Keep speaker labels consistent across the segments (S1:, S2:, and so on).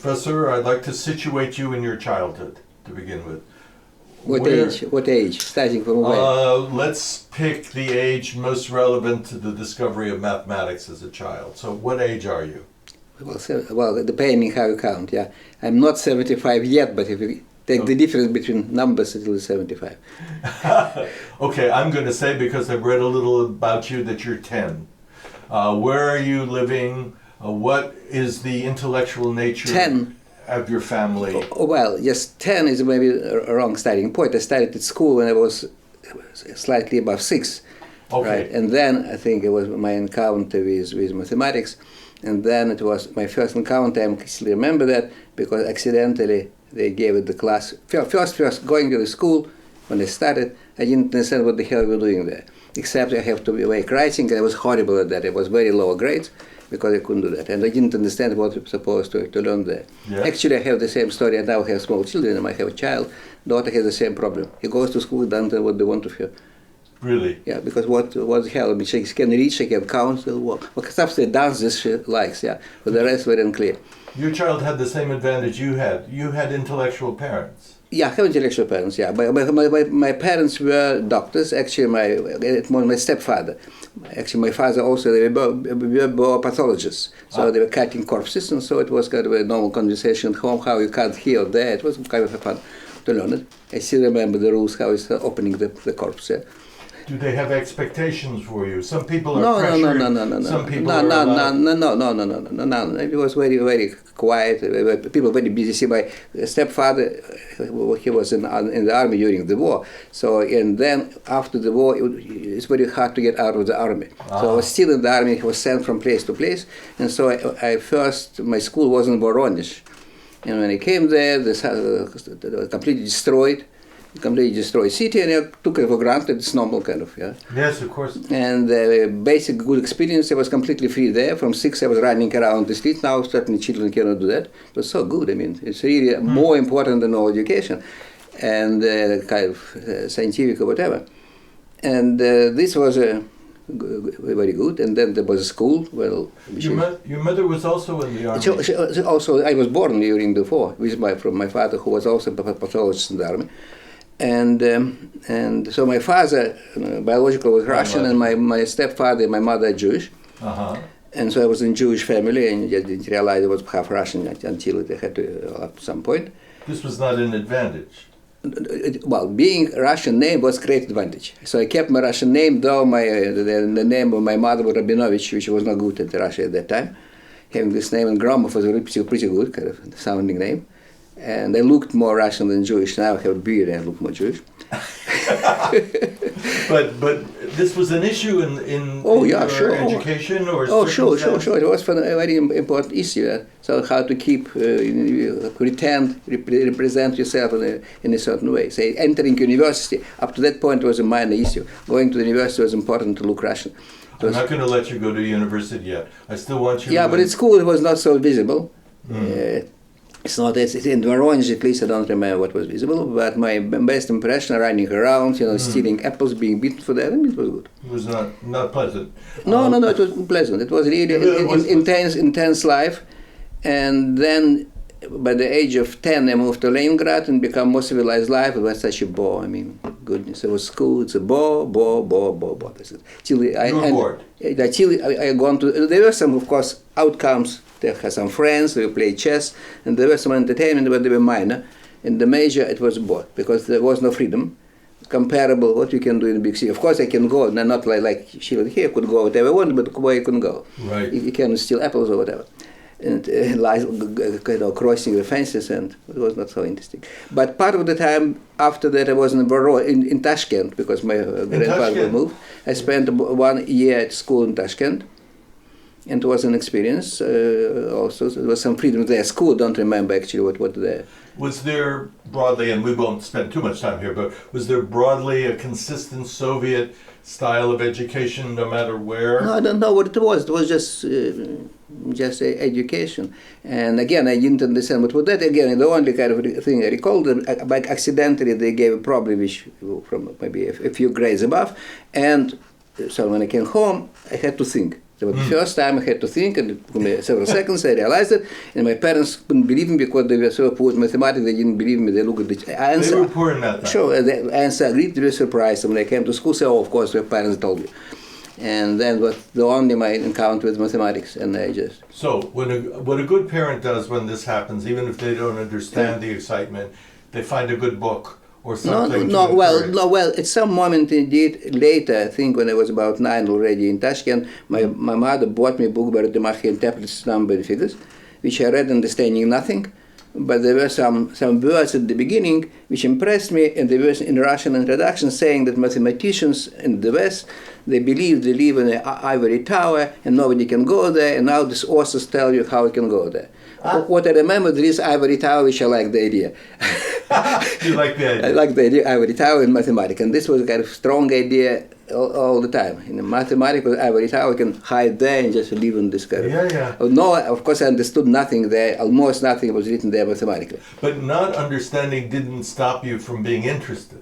S1: Professor, I'd like to situate you in your childhood to begin with.
S2: What age? What age? Starting from where?
S1: Let's pick the age most relevant to the discovery of mathematics as a child. So what age are you?
S2: Well, depending how you count, yeah. I'm not 75 yet, but if you take the difference between numbers, it will be 75.
S1: Okay, I'm going to say, because I've read a little about you, that you're 10. Where are you living? What is the intellectual nature
S2: 10.
S1: Of your family?
S2: Well, yes, 10 is maybe a wrong starting point. I started at school when I was slightly above 6.
S1: Okay.
S2: Right? And then I think it was my encounter with mathematics. And then it was my first encounter. I still remember that because accidentally they gave it the class. First going to the school, when I started, I didn't understand what the hell we were doing there. Except I have to be awake writing, and I was horrible at that. It was very low grades because I couldn't do that. And I didn't understand what I was supposed to learn there. Yeah. Actually, I have the same story. I now have small children, and I have a child. Daughter has the same problem. He goes to school, doesn't know what they want to hear.
S1: Really?
S2: Yeah, because what the hell? I mean, she can read, she can count, what stuff they dance this she likes, yeah. But the rest very unclear.
S1: Your child had the same advantage you had. You had intellectual parents.
S2: Yeah, I have intellectual parents, yeah. My parents were doctors. Actually, my stepfather. Actually, my father also, they were pathologists. So they were cutting corpses, and so it was kind of a normal conversation at home, how you cut here or there. It was kind of fun to learn it. I still remember the rules, how it's opening the corpse, yeah.
S1: Do they have expectations for you? Some people are pressured.
S2: No.
S1: Some people
S2: No. It was very, very quiet. People were very busy. See, my stepfather, he was in the army during the war. So, and then after the war, it's very hard to get out of the army. So I was still in the army. He was sent from place to place. And so my school was in Voronezh. And when I came there, this completely destroyed city, and I took it for granted. It's normal, kind of, yeah.
S1: Yes, of course.
S2: And basic good experience. I was completely free there. From 6, I was running around the street. Now, certainly, children cannot do that. It was so good. I mean, it's really more important than all education, and kind of scientific or whatever. And this was very good. And then there was a school. Well,
S1: your mother was also in the army.
S2: She also, I was born during the war from my father, who was also a pathologist in the army. And so my father, biological, was Russian, and my stepfather and my mother are Jewish. And so I was in Jewish family, and I didn't realize I was half Russian until it had to at some point.
S1: This was not an advantage.
S2: Well, being a Russian name was a great advantage. So I kept my Russian name, though the name of my mother was Rabinovich, which was not good at Russia at that time. Having this name, and Gromov was a pretty good kind of sounding name. And I looked more Russian than Jewish. Now I have a beard and I look more Jewish.
S1: But this was an issue in
S2: sure.
S1: education or
S2: sure. It was a very important issue. So how to keep represent yourself in a certain way. Say entering university, up to that point was a minor issue. Going to the university was important to look Russian.
S1: I'm not going to let you go to university yet. I still want you.
S2: Yeah, but at school it was not so visible. It's not in Voronezh, at least I don't remember what was visible, but my best impression, running around, stealing apples, being beaten for that, I mean, it was good.
S1: It was not pleasant.
S2: No, it was pleasant. It was really intense life. And then, by the age of 10, I moved to Leningrad and became more civilized life. It was such a bore. I mean, goodness, it was school. It's a bore. That's it.
S1: You were bored.
S2: I gone to. There were some, of course, outcomes. They had some friends. We played chess, and there was some entertainment, but they were minor. In the major, it was bored because there was no freedom comparable what you can do in a big city. Of course, I can go, not like she here could go whatever I wanted, but where you couldn't go.
S1: Right.
S2: You can steal apples or whatever. And crossing the fences, and it was not so interesting. But part of the time after that, I was in Tashkent because my grandfather moved. I spent 1 year at school in Tashkent, and it was an experience. Also, there was some freedom there. School, don't remember actually what there.
S1: Was there broadly, and we won't spend too much time here, but was there broadly a consistent Soviet style of education, no matter where?
S2: No, I don't know what it was. It was just education. And again, I didn't understand what was that. Again, the only kind of thing I recall, like accidentally they gave a problem which from maybe a few grades above, and so when I came home, I had to think. It was the first time I had to think, and it took me several seconds, I realized it, and my parents couldn't believe me because they were so poor at mathematics, they didn't believe me. They looked at the answer.
S1: They were poor in math.
S2: Sure, the answer agreed to be surprised. And when I came to school, I said, oh, of course, your parents told you. And then was the only my encounter with mathematics, and I just...
S1: So, what a good parent does when this happens, even if they don't understand the excitement, they find a good book or something.
S2: Well, at some moment indeed, later, I think when I was about 9 already in Tashkent, my mother bought me a book by the Mikhail Leonidovich Number and Figures, which I read understanding nothing, but there were some words at the beginning which impressed me, and there was in Russian introduction saying that mathematicians in the West, they believe they live in an ivory tower and nobody can go there, and now these authors tell you how you can go there. What I remember, there is ivory tower, which I like the idea.
S1: You like the idea?
S2: I like the idea, ivory tower in mathematics, and this was a kind of strong idea all the time. In mathematics, ivory tower, you can hide there and just live in this kind of... No, of course I understood nothing there, almost nothing was written there mathematically.
S1: But not understanding didn't stop you from being interested.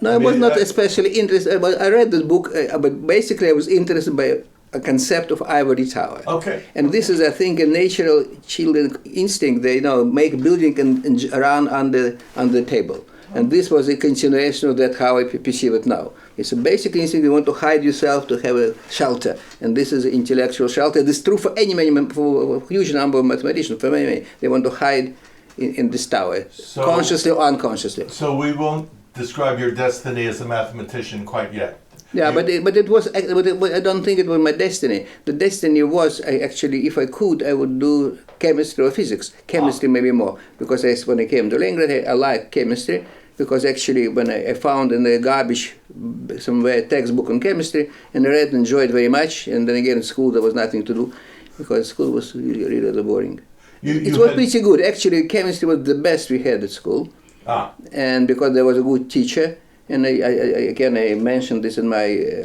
S2: No, I was not especially interested. I read this book, but basically I was interested by a concept of ivory tower.
S1: Okay.
S2: And this is, I think, a natural children instinct. They make building and run on the table. And this was a continuation of that, how I perceive it now. It's a basic instinct. You want to hide yourself, to have a shelter. And this is an intellectual shelter. This is true for for a huge number of mathematicians. For many, they want to hide in this tower, consciously or unconsciously.
S1: So we won't describe your destiny as a mathematician quite yet.
S2: Yeah, but it was. But I don't think it was my destiny. The destiny was actually, if I could, I would do chemistry or physics. Chemistry maybe more, because when I came to Leningrad, I liked chemistry. Because actually, when I found in the garbage somewhere a textbook on chemistry, and I read and enjoyed very much, and then again in school there was nothing to do, because school was really boring. It was pretty good. Actually, chemistry was the best we had at school, and because there was a good teacher. And I mentioned this in my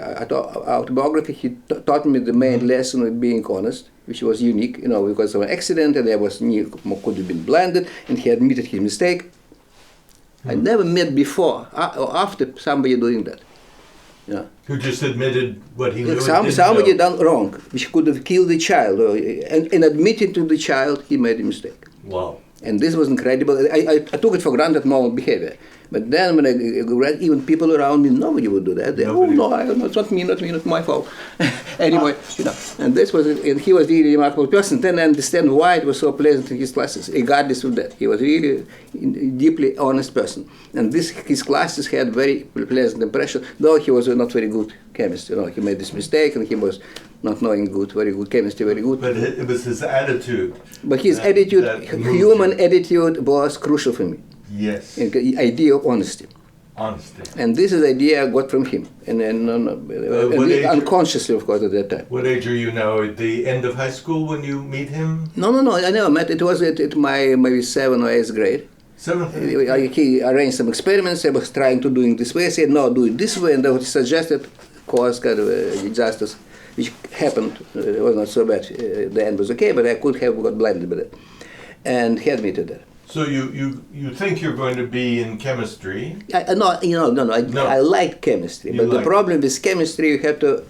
S2: autobiography. He taught me the main lesson of being honest, which was unique, because of an accident, and could have been blinded, and he admitted his mistake. I never met before or after somebody doing that.
S1: Who just admitted what he knew.
S2: Somebody done wrong, which could have killed the child, and admitting to the child he made a mistake.
S1: Wow.
S2: And this was incredible. I took it for granted, normal behavior. But then when I read, even people around me, nobody would do that. It's not me, not my fault. Anyway, and this was, and he was really a remarkable person. Then I understand why it was so pleasant in his classes, regardless of that. He was really a deeply honest person. And his classes had very pleasant impression, though he was not very good chemist. He made this mistake, and he was not knowing very good chemistry, very good.
S1: But it was his attitude.
S2: But his attitude, human attitude, was crucial for me.
S1: Yes.
S2: The idea of honesty.
S1: Honesty.
S2: And this is the idea I got from him, and unconsciously, of course, at that time.
S1: What age are you now? At the end of high school when you meet him?
S2: No, I never met. It was at my maybe 7th or 8th grade.
S1: 7th?
S2: He arranged some experiments. I was trying to do it this way. I said, no, do it this way, and I suggested cause kind of disasters, which happened. It was not so bad. The end was okay, but I could have got blinded by that. And he admitted that.
S1: So you think you're going to be in chemistry?
S2: No. I liked chemistry, but the problem with chemistry, you have to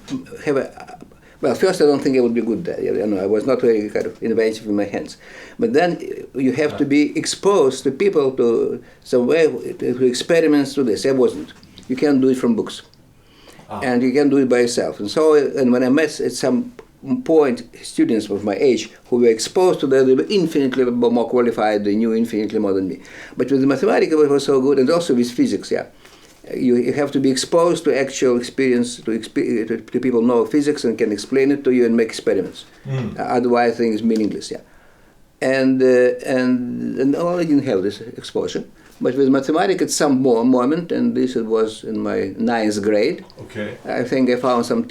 S2: have a. Well, first I don't think I would be good there. I was not very kind of inventive in my hands. But then you have to be exposed to people, to somewhere, to experiments, to this. I wasn't. You can't do it from books, and you can't do it by yourself. And when I met at some point students of my age who were exposed to that, they were infinitely more qualified, they knew infinitely more than me. But with mathematics it was so good, and also with physics, you have to be exposed to actual experience, to people know physics and can explain it to you and make experiments. Otherwise, things meaningless, And I didn't have this exposure. But with mathematics, at some moment, and this was in my 9th grade.
S1: Okay.
S2: I think I found some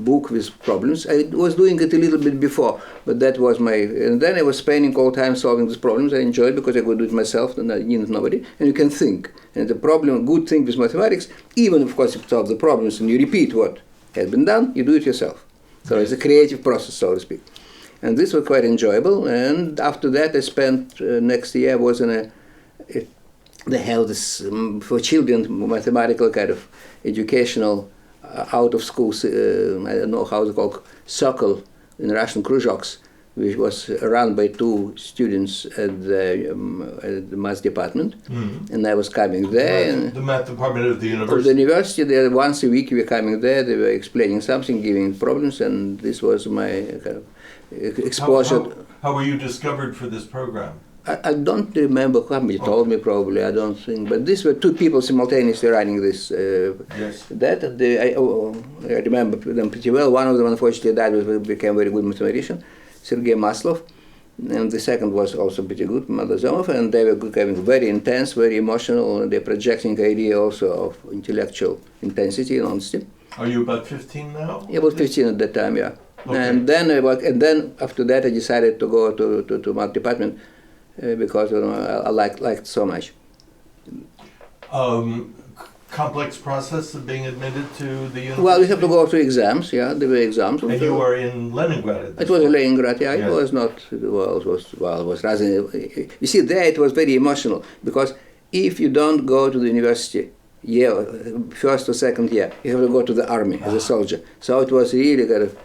S2: book with problems. I was doing it a little bit before, but that was and then I was spending all time solving these problems. I enjoyed it because I could do it myself, and I needed nobody. And you can think. And the good thing with mathematics, even of course, if you solve the problems and you repeat what has been done, you do it yourself. So it's a creative process, so to speak. And this was quite enjoyable. And after that, I spent next year was in they held this for children mathematical kind of educational out of school, I don't know how it's called, circle in Russian kruzhoks, which was run by two students at the math department, and I was coming there.
S1: The math department of the
S2: Of
S1: university.
S2: the university, there once a week we were coming there. They were explaining something, giving problems, and this was my kind of exposure.
S1: How were you discovered for this program?
S2: I don't remember. Somebody told me probably. I don't think. But these were two people simultaneously running this.
S1: Yes.
S2: I remember them pretty well. One of them unfortunately died, but became a very good mathematician, Sergei Maslov. And the second was also pretty good, Madazomov, and they were becoming very intense, very emotional, and they're projecting the idea also of intellectual intensity and honesty.
S1: Are you about 15 now?
S2: Yeah, about 15 at that time, yeah.
S1: Okay.
S2: And then after that I decided to go to math department because I liked so much.
S1: Complex process of being admitted to the university?
S2: Well, we have to go through exams, yeah, there were exams.
S1: And you were in Leningrad at this
S2: It was in
S1: point.
S2: Leningrad, yeah,
S1: Yes.
S2: it was not, it was rather, you see, there it was very emotional, because if you don't go to the university, first or second year, you have to go to the army as a soldier. So it was really kind of,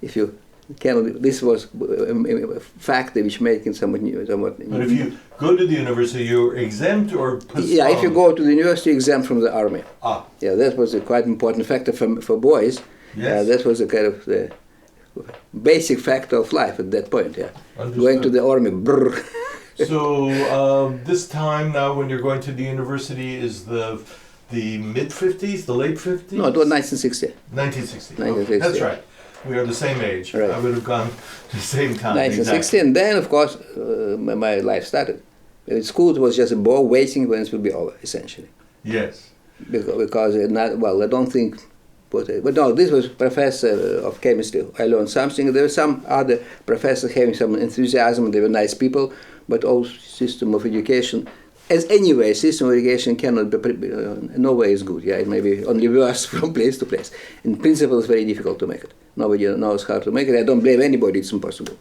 S2: if you cannot, this was a factor which made it somewhat new.
S1: But if you go to the university, you're exempt or postponed?
S2: Yeah, if you go to the university, exempt from the army.
S1: Ah.
S2: Yeah, that was a quite important factor for boys.
S1: Yes.
S2: That was a kind of the basic factor of life at that point, yeah.
S1: Understood.
S2: Going to the army, brr.
S1: So this time now when you're going to the university is the mid-50s, the late 50s?
S2: No, it was 1960.
S1: 1960. Okay,
S2: 1960.
S1: that's right. We are the same age.
S2: Right.
S1: I would have gone to the same time.
S2: 1960,
S1: Exactly.
S2: and then, of course, my life started. At school, it was just a bore waiting when it will be over, essentially.
S1: Yes.
S2: Because I don't think, but no, this was professor of chemistry. I learned something. There were some other professors having some enthusiasm. They were nice people, but all system of education, as anyway, system of education cannot be, no way is good. Yeah, it may be only worse from place to place. In principle, it's very difficult to make it. Nobody knows how to make it. I don't blame anybody. It's impossible.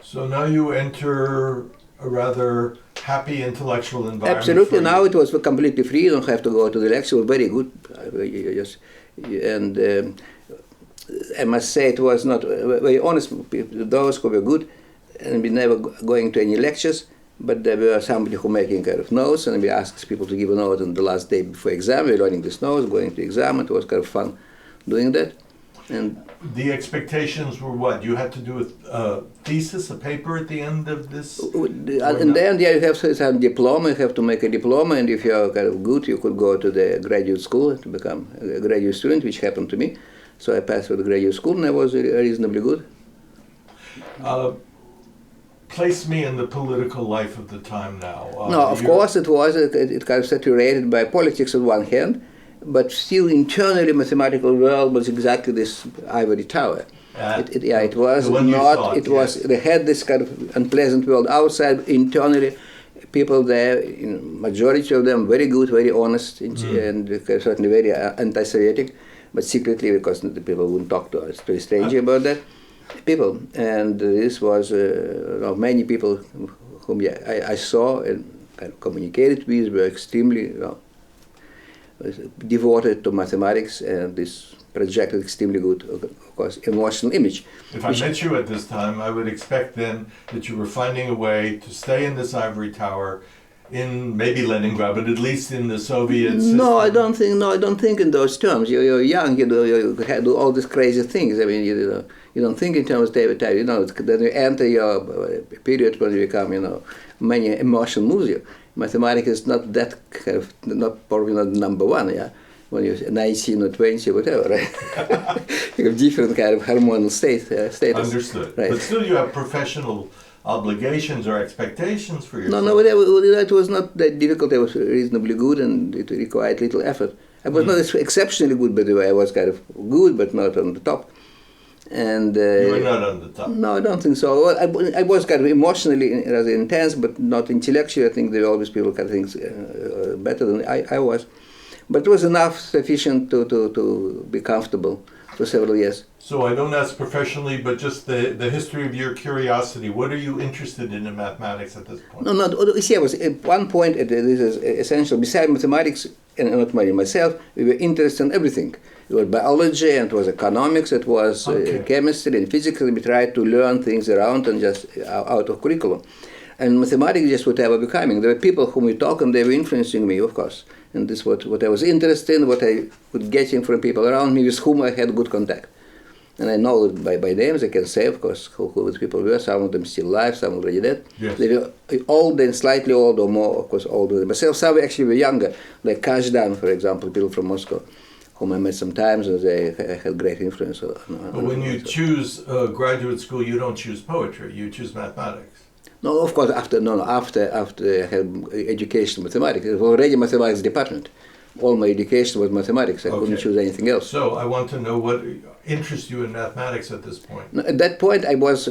S1: So now you enter a rather happy intellectual environment.
S2: Absolutely.
S1: for
S2: Now
S1: you.
S2: it was completely free. You don't have to go to the lecture. It was very good. And I must say it was not very honest people. Those who were good and we never going to any lectures, but there were somebody who making kind of notes, and we asked people to give a note on the last day before exam. We're learning these notes, going to exam. It was kind of fun doing that. And
S1: the expectations were what? You had to do a thesis, a paper at the end of this?
S2: in the end, yeah, you have some diploma. You have to make a diploma, and if you are kind of good, you could go to the graduate school to become a graduate student, which happened to me. So I passed through the graduate school, and I was reasonably good.
S1: Place me in the political life of the time now.
S2: No, of course it was. It kind of saturated by politics on one hand, but still internally mathematical world was exactly this ivory tower. It was
S1: the one you
S2: not.
S1: thought,
S2: It was. They had this kind of unpleasant world outside. Internally, people there, majority of them, very good, very honest, and certainly very anti-Semitic, but secretly because the people wouldn't talk to us, to a stranger about that. People, and this was many people whom I saw and kind of communicated with were extremely devoted to mathematics, and this projected extremely good, of course, emotional image.
S1: If I met you at this time, I would expect then that you were finding a way to stay in this ivory tower in maybe Leningrad, but at least in the Soviet system.
S2: No, I don't think in those terms. You're young, you do all these crazy things. I mean, you don't think in terms of David time. Then you enter your period when you become, many emotions move you. Mathematics is not that kind of, probably not number one, yeah. When you're 19 or 20 or whatever, right? You have different kind of hormonal status.
S1: Understood.
S2: Right.
S1: But still you have professional obligations or expectations for yourself.
S2: No, it was not that difficult. I was reasonably good, and it required little effort. I was not exceptionally good, by the way. I was kind of good, but not on the top. And
S1: you were not on the top.
S2: No, I don't think so. Well, I was kind of emotionally rather intense, but not intellectually. I think there were always people kind of things better than I was. But it was enough, sufficient to be comfortable for several years.
S1: So I don't ask professionally, but just the history of your curiosity. What are you interested in mathematics at this point?
S2: No, you see, I was at one point, this is essential, besides mathematics, and not only myself, we were interested in everything. It was biology, and it was economics, it was chemistry and physics. We tried to learn things around and just out of curriculum. And mathematics just whatever becoming. There were people whom we talk, and they were influencing me, of course. And this was what I was interested in, what I would get in from people around me with whom I had good contact. And I know by names, I can say, of course, who these people were. Some of them still alive, some already dead.
S1: Yes.
S2: They were old and slightly old, or more, of course, older than myself. Some actually were younger, like Kazhdan, for example, people from Moscow, whom I met sometimes, and they had great influence on
S1: But when you choose graduate school, you don't choose poetry, you choose mathematics.
S2: No, of course, after I had education mathematics. It was already mathematics department. All my education was mathematics. I couldn't choose anything else.
S1: So I want to know what interests you in mathematics at this point.
S2: No, at that point,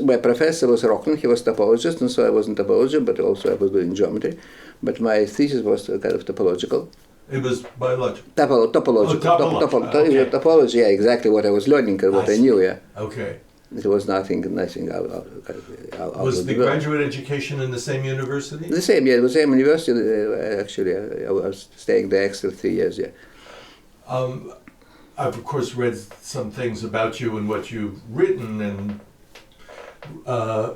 S2: my professor was Rokhlin. He was topologist, and so I wasn't topology, but also I was doing geometry. But my thesis was kind of topological.
S1: It was biological.
S2: Topological.
S1: Okay.
S2: Topology, yeah, exactly what I was learning and what I knew, yeah.
S1: Okay.
S2: It was nothing out
S1: Was the graduate education in the same university?
S2: The same, yeah, it was the same university, actually. I was staying there extra 3 years, yeah.
S1: I've, of course, read some things about you and what you've written and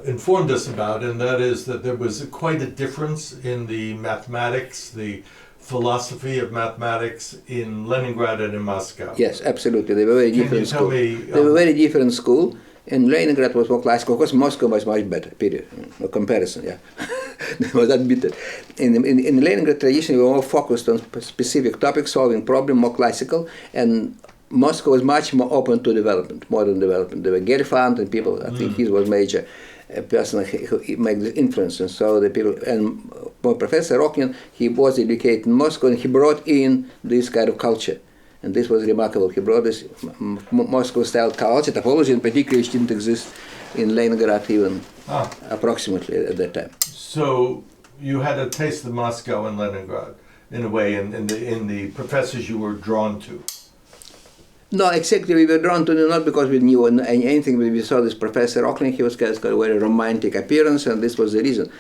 S1: informed us about, and that is that there was quite a difference in the mathematics, the philosophy of mathematics in Leningrad and in Moscow.
S2: Yes, absolutely. They were very different schools. They were very different school. And Leningrad was more classical. Of course, Moscow was much better, period. No comparison, yeah. It was not better. In Leningrad tradition, we were more focused on specific topics, solving problems, more classical. And Moscow was much more open to development, modern development. There were Gelfand and people, I think he was major person who made the influence. And so the people, and Professor Rokhlin, he was educated in Moscow, and he brought in this kind of culture. And this was remarkable. He brought this Moscow-style culture, topology in particular, which didn't exist in Leningrad even approximately at that time.
S1: So you had a taste of Moscow and Leningrad, in a way, in the professors you were drawn to.
S2: No, exactly. We were drawn to them not because we knew anything, but we saw this Professor Rokhlin. He was got a very romantic appearance, and this was the reason.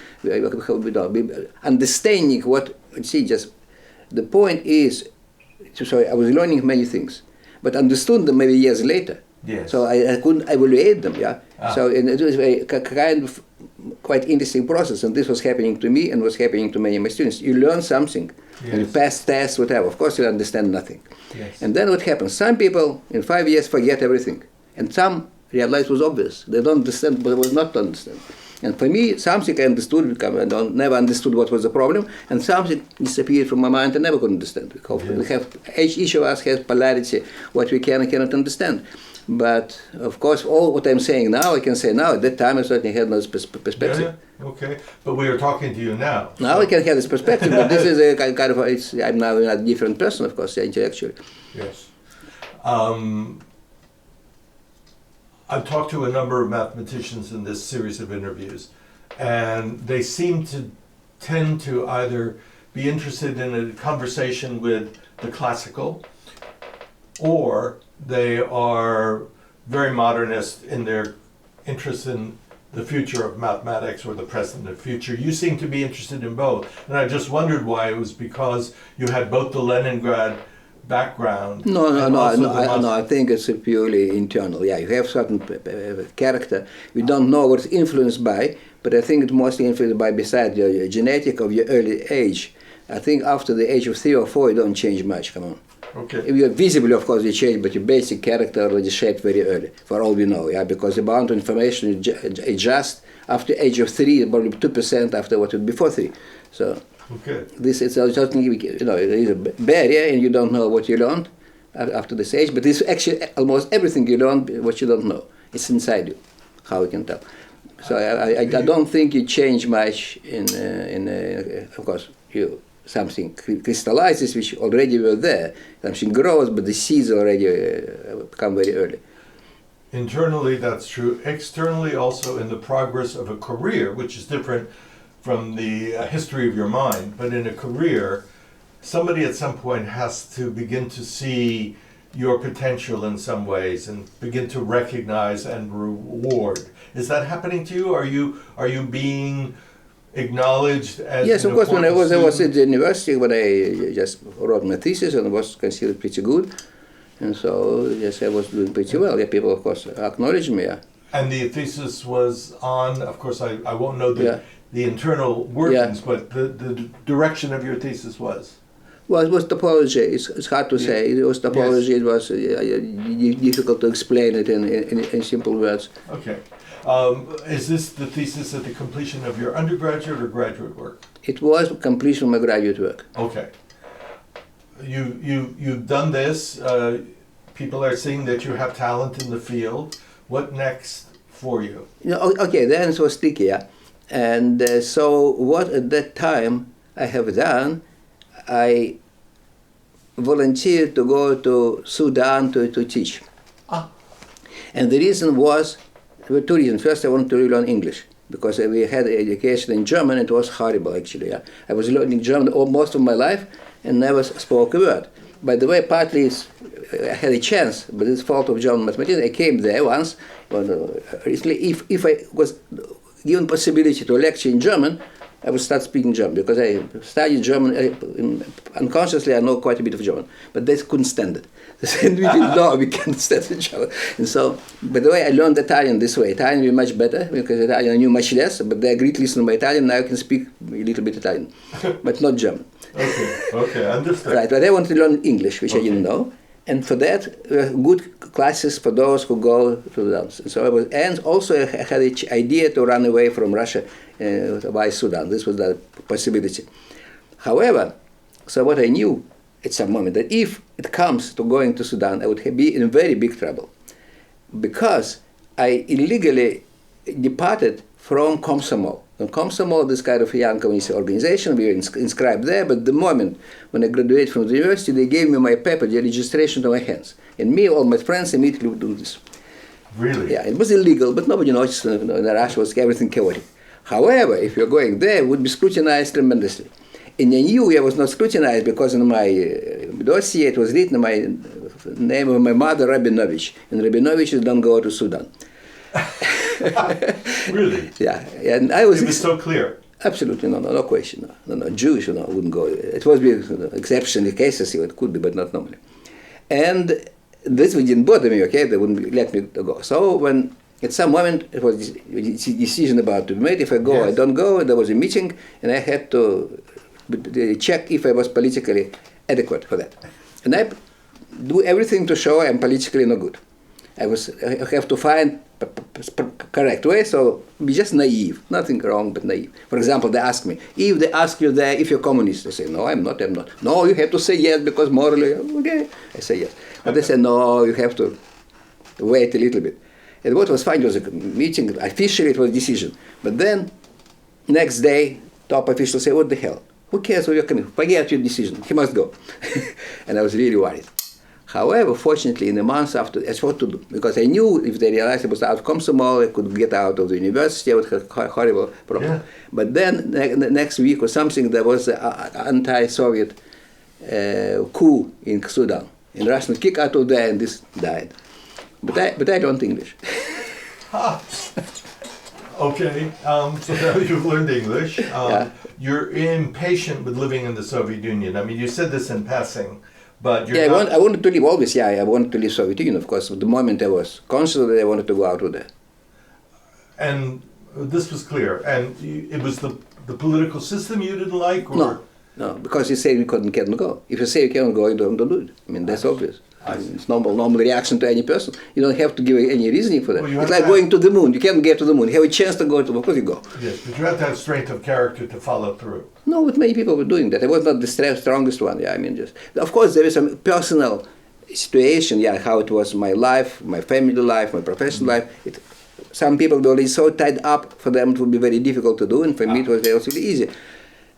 S2: Understanding what, see, just the point is, so I was learning many things, but understood them maybe years later.
S1: Yes.
S2: So I couldn't evaluate them, yeah. So it was a kind of quite interesting process, and this was happening to me and was happening to many of my students. You learn something, and you pass tests, whatever. Of course, you understand nothing.
S1: Yes.
S2: And then what happens? Some people in 5 years forget everything, and some realize it was obvious. They don't understand, but it was not to understand. And for me, something I understood, I never understood what was the problem, and something disappeared from my mind I never could understand. We have, each of us has polarity, what we can and cannot understand. But, of course, all what I'm saying now, I can say now. At that time, I certainly had no perspective.
S1: Yeah, okay. But we are talking to you now.
S2: Now I can have this perspective, but this is a kind of, I'm now a different person, of course, intellectually.
S1: Yes. I've talked to a number of mathematicians in this series of interviews, and they seem to tend to either be interested in a conversation with the classical, or they are very modernist in their interest in the future of mathematics or the present and future. You seem to be interested in both, and I just wondered why. It was because you had both the Leningrad background.
S2: No, I think it's purely internal. Yeah, you have certain character. We don't know what it's influenced by, but I think it's mostly influenced by, besides your genetic of your early age. I think after the age of 3 or 4, you don't change much, come on.
S1: Okay.
S2: If you're visibly, of course, you change, but your basic character already shaped very early, for all we know, yeah, because the amount of information adjusts after age of 3, probably 2% after what was before 3. So.
S1: Okay.
S2: This is certainly, there is a barrier, and you don't know what you learned after this age. But this actually almost everything you learn, what you don't know, it's inside you. How we can tell. So I don't think you change much. Of course, something crystallizes, which already were there. Something grows, but the seeds already come very early.
S1: Internally, that's true. Externally, also in the progress of a career, which is different from the history of your mind, but in a career, somebody at some point has to begin to see your potential in some ways and begin to recognize and reward. Is that happening to you? Are you being acknowledged as
S2: Yes,
S1: an
S2: of course. When I was
S1: important
S2: at the university, when I just wrote my thesis and was considered pretty good, and so yes, I was doing pretty well. Yeah, people of course acknowledged me. Yeah.
S1: And the thesis was on, of course, I won't know
S2: Yeah.
S1: the internal workings, but the direction of your thesis was.
S2: Well, it was topology. It's hard to say. It was topology. Yes. It was difficult to explain it in simple words.
S1: Okay. Is this the thesis at the completion of your undergraduate or graduate work?
S2: It was completion of my graduate work.
S1: Okay. You've done this. People are seeing that you have talent in the field. What next for you?
S2: Okay, the answer was tricky, yeah. And so what at that time I have done, I volunteered to go to Sudan to teach.
S1: Ah.
S2: And the reason was, there were two reasons. First, I wanted to relearn English, because we had education in German. It was horrible, actually. Yeah. I was learning German most of my life and never spoke a word. By the way, partly I had a chance, but it's fault of German mathematicians. I came there once. If I was given possibility to lecture in German, I would start speaking German, because I studied German, unconsciously I know quite a bit of German, but they couldn't stand it. They said, we didn't know we can't stand German. And so, by the way, I learned Italian this way. Italian is much better, because Italian I knew much less, but they agreed to listen to my Italian. Now I can speak a little bit Italian, but not German.
S1: Okay, understood.
S2: Right, but I wanted to learn English, which I didn't know. And for that, good classes for those who go to the dance. So I was, and also I had an idea to run away from Russia by Sudan. This was the possibility. However, so what I knew at some moment, that if it comes to going to Sudan, I would be in very big trouble, because I illegally departed from Komsomol. And Komsomol, this kind of young communist organization, we were inscribed there, but the moment when I graduated from the university, they gave me my paper, the registration to my hands. And me, all my friends immediately would do this.
S1: Really?
S2: Yeah, it was illegal, but nobody noticed. In Russia was everything chaotic. However, if you're going there, it would be scrutinized tremendously. And I knew I was not scrutinized, because in my dossier it was written my name of my mother, Rabinovich. And Rabinovich don't go to Sudan.
S1: Really?
S2: Yeah, and I was.
S1: It was so clear.
S2: Absolutely, no question. No, Jewish, wouldn't go. It was be exceptional cases, it could be, but not normally. And this didn't bother me. Okay, they wouldn't let me go. So when at some moment it was a decision about to be made. If I go, I don't go. There was a meeting, and I had to check if I was politically adequate for that. And I do everything to show I'm politically no good. I have to find correct way, so be just naive, nothing wrong but naive. For example, they ask me, if they ask you there if you're communist, I say, no, I'm not. No, you have to say yes, because morally, okay, I say yes. But they say, no, you have to wait a little bit. And what was fine was a meeting, officially it was a decision. But then, next day, top officials say, what the hell? Who cares where you're coming? Forget your decision, he must go. And I was really worried. However, fortunately, in the months after, that's what to do, because I knew if they realized I was out of Komsomol, I could get out of the university, I would have a horrible problem. Yeah. But then, the next week or something, there was an anti-Soviet coup in Sudan. And Russians kicked out of there, and this died. But I learned English.
S1: Okay, so now you've learned English.
S2: Yeah.
S1: You're impatient with living in the Soviet Union. I mean, you said this in passing. But
S2: yeah, I wanted to leave always. Yeah, I wanted to leave Soviet Union, of course. The moment I was conscious, I wanted to go out of there.
S1: And this was clear. And it was the political system you didn't like, or
S2: no, because you say you can't go. If you say you can't go, you don't do it. I mean, that's obvious. It's normal reaction to any person. You don't have to give any reasoning for that. Well, it's like going to the moon. You can't get to the moon. You have a chance to go to the moon. Of course you go.
S1: Yes, but you have to have strength of character to follow through.
S2: No, but many people were doing that. I was not the strongest one. Yeah, I mean, just of course there is some personal situation. Yeah, how it was my life, my family life, my professional life. Some people were already so tied up. For them, it would be very difficult to do, and for me, it was relatively easy.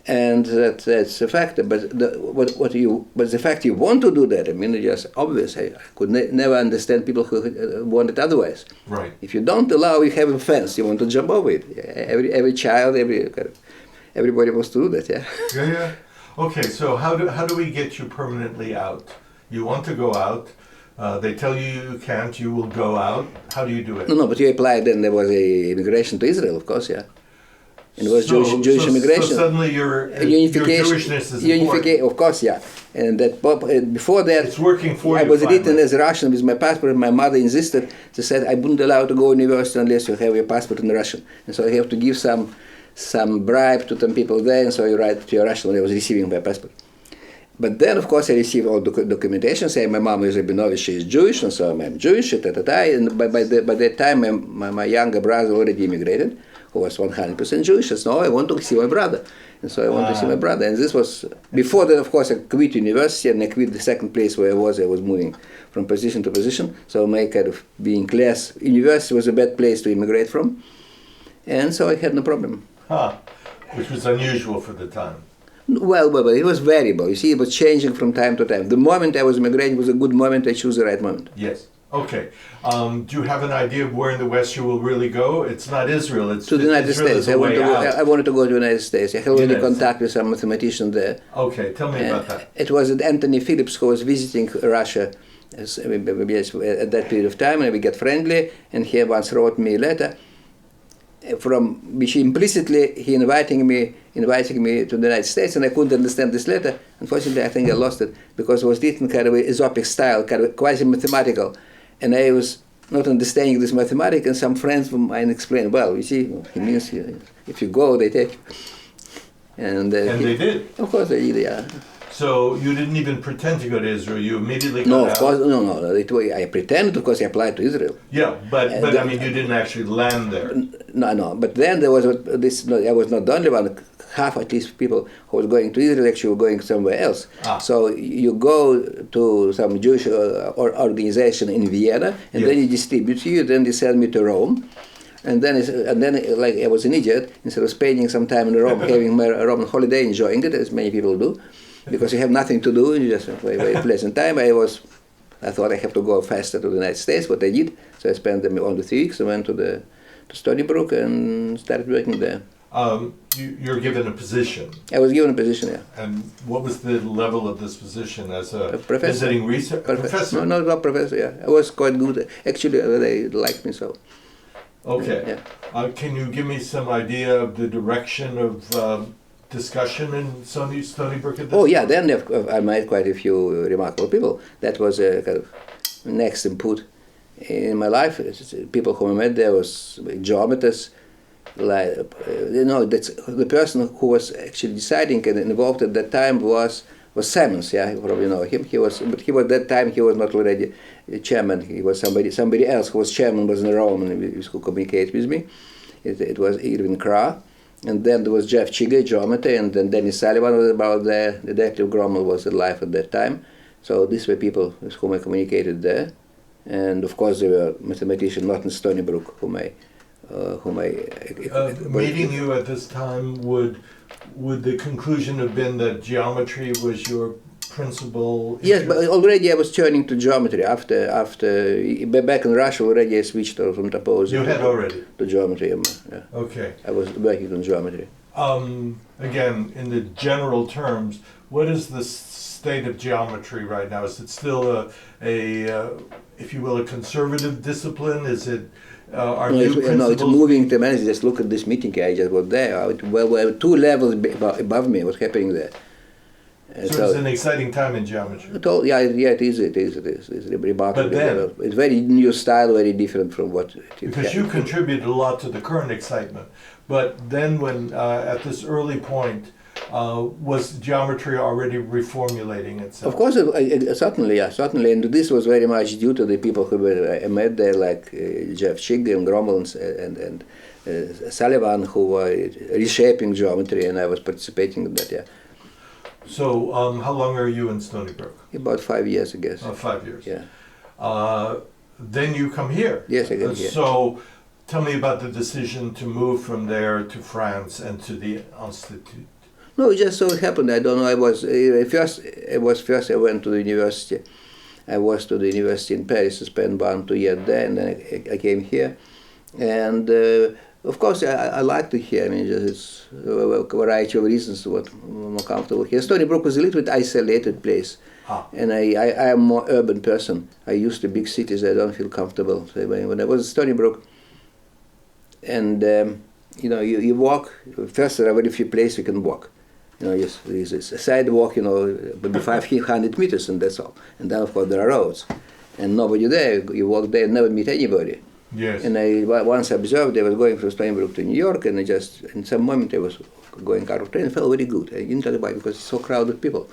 S2: And that's a factor. But the fact you want to do that, I mean, it's just obvious. I could never understand people who want it otherwise.
S1: Right.
S2: If you don't allow, you have a fence. You want to jump over it. Every child, everybody wants to do that. Yeah.
S1: Yeah. Okay. So how do we get you permanently out? You want to go out. They tell you you can't. You will go out. How do you do it?
S2: No. But you applied. Then there was a immigration to Israel, of course. Yeah. And it was Jewish immigration.
S1: So suddenly your Jewishness is important.
S2: Of course, yeah. And that before that,
S1: it's working for
S2: I
S1: you.
S2: was written as Russian with my passport. My mother insisted. She said I wouldn't allow to go to university unless you have your passport in Russian. And so I have to give some bribe to some people there. And so you write to your Russian when I was receiving my passport. But then, of course, I received all the documentation saying my mom is Leonidovich, she is Jewish, and so I'm Jewish. And by that time, my younger brother already immigrated, who was 100% Jewish. And so I want to see my brother. And so I want to see my brother. And this was, before that, of course, I quit university, and I quit the second place where I was moving from position to position. So my kind of being class, university was a bad place to immigrate from. And so I had no problem.
S1: Which was unusual for the time.
S2: Well, but it was variable. You see, it was changing from time to time. The moment I was immigrating was a good moment. I chose the right moment.
S1: Yes. Okay. Do you have an idea of where in the West you will really go? It's not Israel. It's
S2: to the United States. I wanted to go to the United States. I had already contact with some mathematicians there.
S1: Okay. Tell me about that.
S2: It was Anthony Phillips who was visiting Russia at that period of time, and we got friendly. And he once wrote me a letter from which implicitly he inviting me to the United States, and I couldn't understand this letter. Unfortunately, I think I lost it because it was written kind of Aesopic style, kind of quasi-mathematical, and I was not understanding this mathematics, and some friends of mine explained, well, you see, he means if you go, they take you. And
S1: they did?
S2: Of course they did, yeah.
S1: So you didn't even pretend to go to Israel. You immediately got
S2: out?
S1: No,
S2: of course, no. I pretended, of course, I applied to Israel.
S1: Yeah, but I mean, you didn't actually land there.
S2: No. But then there was this. I was not the only one. Half, at least, people who was going to Israel actually were going somewhere else. So you go to some Jewish organization in Vienna, and then you distribute you. Then they send me to Rome. And then, like I was an idiot, instead of spending some time in Rome, having my Roman holiday, enjoying it, as many people do, because you have nothing to do, and you just have a very pleasant time. I thought I have to go faster to the United States, what I did. So I spent only 3 weeks. I went to Stony Brook and started working there.
S1: You're given a position.
S2: I was given a position, yeah.
S1: And what was the level of this position as a
S2: professor?
S1: Visiting research? Professor?
S2: No, not professor, yeah. I was quite good. Actually, they liked me so.
S1: Okay. Yeah. Can you give me some idea of the direction of discussion in Stony Brook at this
S2: point? Yeah, then I met quite a few remarkable people. That was a kind of next input in my life. People whom I met there was geometers. That's the person who was actually deciding and involved at that time was Simons. Yeah, you probably know him. But at that time he was not already chairman. He was somebody else who was chairman, was in Rome, and he could communicate with me. It was Irvin Krah, and then there was Jeff Chigay, geometry, and then Dennis Sullivan was about there. The Detective Gromov was alive at that time. So these were people with whom I communicated there, and of course there were mathematicians not in Stony Brook
S1: meeting you at this time, would the conclusion have been that geometry was your principal interest?
S2: Yes, but already I was turning to geometry after back in Russia already I switched from topology to geometry. Yeah.
S1: Okay.
S2: I was working on geometry.
S1: Again, in the general terms, what is the state of geometry right now? Is it still if you will, a conservative discipline? Is it
S2: it's moving tremendously. Just look at this meeting I just got there. Well, 2 levels above me. What's happening there?
S1: So it's an exciting time in geometry.
S2: It is. It's remarkable.
S1: But then,
S2: it's very new style, very different from what.
S1: Because you contributed a lot to the current excitement. But then, when at this early point, was geometry already reformulating itself?
S2: Of course, certainly, and this was very much due to the people who I met there, like Jeff Chigay and Gromov and Sullivan, who were reshaping geometry, and I was participating in that. Yeah.
S1: So, how long are you in Stony Brook?
S2: About 5 years, I guess.
S1: 5 years.
S2: Yeah.
S1: Then you come here.
S2: Yes, I come here.
S1: So, tell me about the decision to move from there to France and to the Institute.
S2: No, it just so happened. I don't know. I went to the university. I was to the university in Paris to spend 1 or 2 years there, and then I came here. And of course, I like it here. I mean, it's a variety of reasons what I'm more comfortable here. Stony Brook was a little bit isolated place, and I am a more urban person. I used to big cities. I don't feel comfortable. So when I was in Stony Brook, and you walk. First, there are very few places you can walk. There's a sidewalk, maybe 500 meters, and that's all. And then, of course, there are roads, and nobody there. You walk there and never meet anybody.
S1: Yes.
S2: And I once observed I was going from Steinbrook to New York, and in some moment I was going out of train, and felt very good. I didn't tell you why, because it's so crowded people.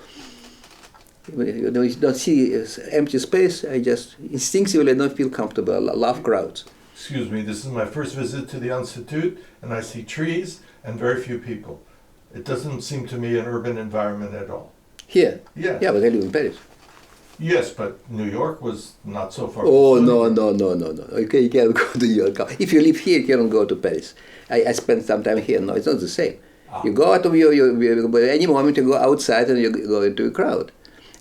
S2: You don't see empty space. I just instinctively don't feel comfortable. I love crowds.
S1: Excuse me, this is my first visit to the Institute, and I see trees and very few people. It doesn't seem to me an urban environment at all.
S2: Here?
S1: Yes.
S2: Yeah, but I live in Paris.
S1: Yes, but New York was not so far.
S2: Oh, no. Okay, you can't go to New York. If you live here, you cannot go to Paris. I spent some time here. No, it's not the same. You go out of any moment you go outside and you go into a crowd.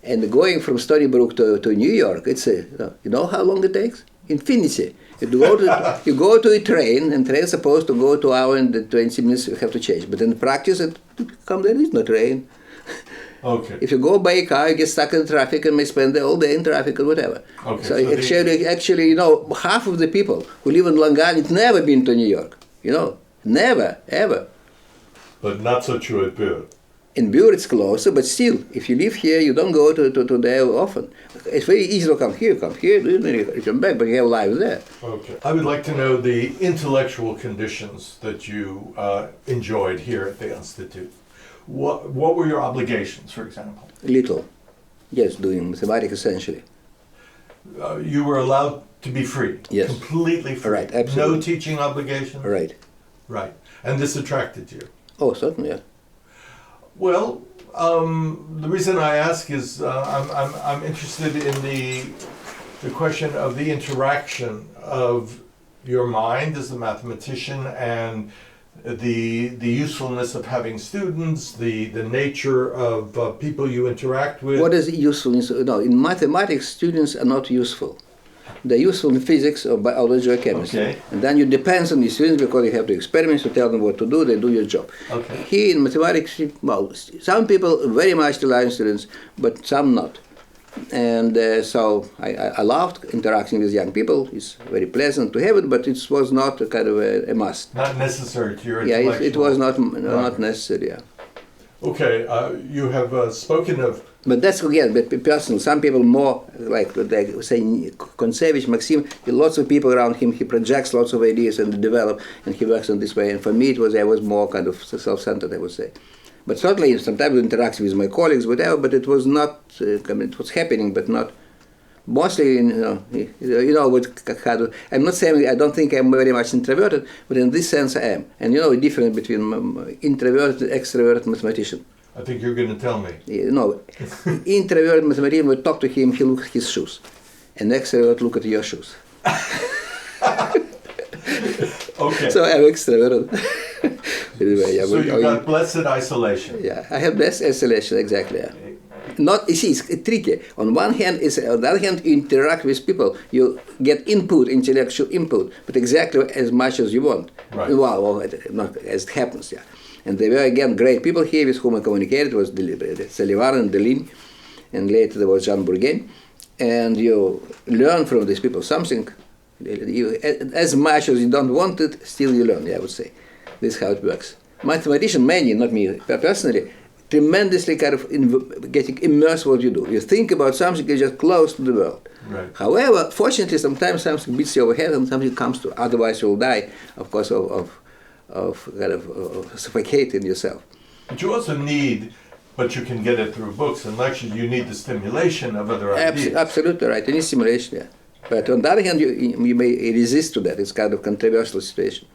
S2: And going from Stony Brook to New York, you know how long it takes? Infinity. You go to a train, and train is supposed to go 2 hours and 20 minutes, you have to change. But in practice, there is no train.
S1: Okay.
S2: If you go by a car, you get stuck in traffic and may spend the whole day in traffic or whatever.
S1: Okay,
S2: so actually, half of the people who live in Long Island never been to New York. Never, ever.
S1: But not so true at Bure.
S2: In Bure it's closer, but still, if you live here, you don't go to there often. It's very easy to come here, you come back, but you have lives there.
S1: Okay. I would like to know the intellectual conditions that you enjoyed here at the Institute. What were your obligations, for example?
S2: Little. Yes, doing mathematics essentially.
S1: You were allowed to be free.
S2: Yes.
S1: Completely free.
S2: Right, absolutely.
S1: No teaching obligations?
S2: Right.
S1: Right. And this attracted you?
S2: Oh, certainly, yeah.
S1: Well, the reason I ask is I'm interested in the question of the interaction of your mind as a mathematician and the usefulness of having students, the nature of people you interact with.
S2: What is usefulness? No, in mathematics, students are not useful. They're useful in physics or biology or chemistry.
S1: Okay.
S2: And then you depend on the students because you have to experiments to tell them what to do, they do your job.
S1: Okay.
S2: Here in mathematics, well, some people very much rely on students, but some not. And so I loved interacting with young people. It's very pleasant to have it, but it was not a kind of a must.
S1: Not necessary to your
S2: Yeah,
S1: intellectual...
S2: it was not necessary, yeah.
S1: Okay, you have spoken of...
S2: But that's again, but personal. Some people more like say Kontsevich, Maxim. Lots of people around him. He projects lots of ideas and develop, and he works in this way. And for me, I was more kind of self-centered, I would say. But certainly, sometimes interaction with my colleagues, whatever. But it was not. It was happening, but not. Mostly, I'm not saying I don't think I'm very much introverted, but in this sense I am. And the difference between introverted and extroverted mathematician.
S1: I think you're going to tell me.
S2: Introverted mathematician would talk to him, he look at his shoes. And extrovert look at your shoes.
S1: Okay.
S2: So I'm extroverted. Anyway,
S1: so you got blessed isolation.
S2: Yeah, I have blessed isolation, exactly. Yeah. You see, it's tricky. On the other hand, you interact with people, you get intellectual input, but exactly as much as you want.
S1: Right.
S2: Well, not as it happens, yeah. And there were, again, great people here with whom I communicated. It was Selivar and Delin, and later there was Jean Bourgain. And you learn from these people something. As much as you don't want it, still you learn, I would say. This is how it works. Mathematicians, many, not me personally, tremendously kind of getting immersed in what you do. You think about something, you're just close to the world.
S1: Right.
S2: However, fortunately, sometimes something beats you over head and something comes to, otherwise you'll die, of course, of suffocating yourself.
S1: But you also need, but you can get it through books and lectures, you need the stimulation of other ideas.
S2: Absolutely right, you need stimulation, yeah. But on the other hand, you may resist to that. It's kind of controversial situation.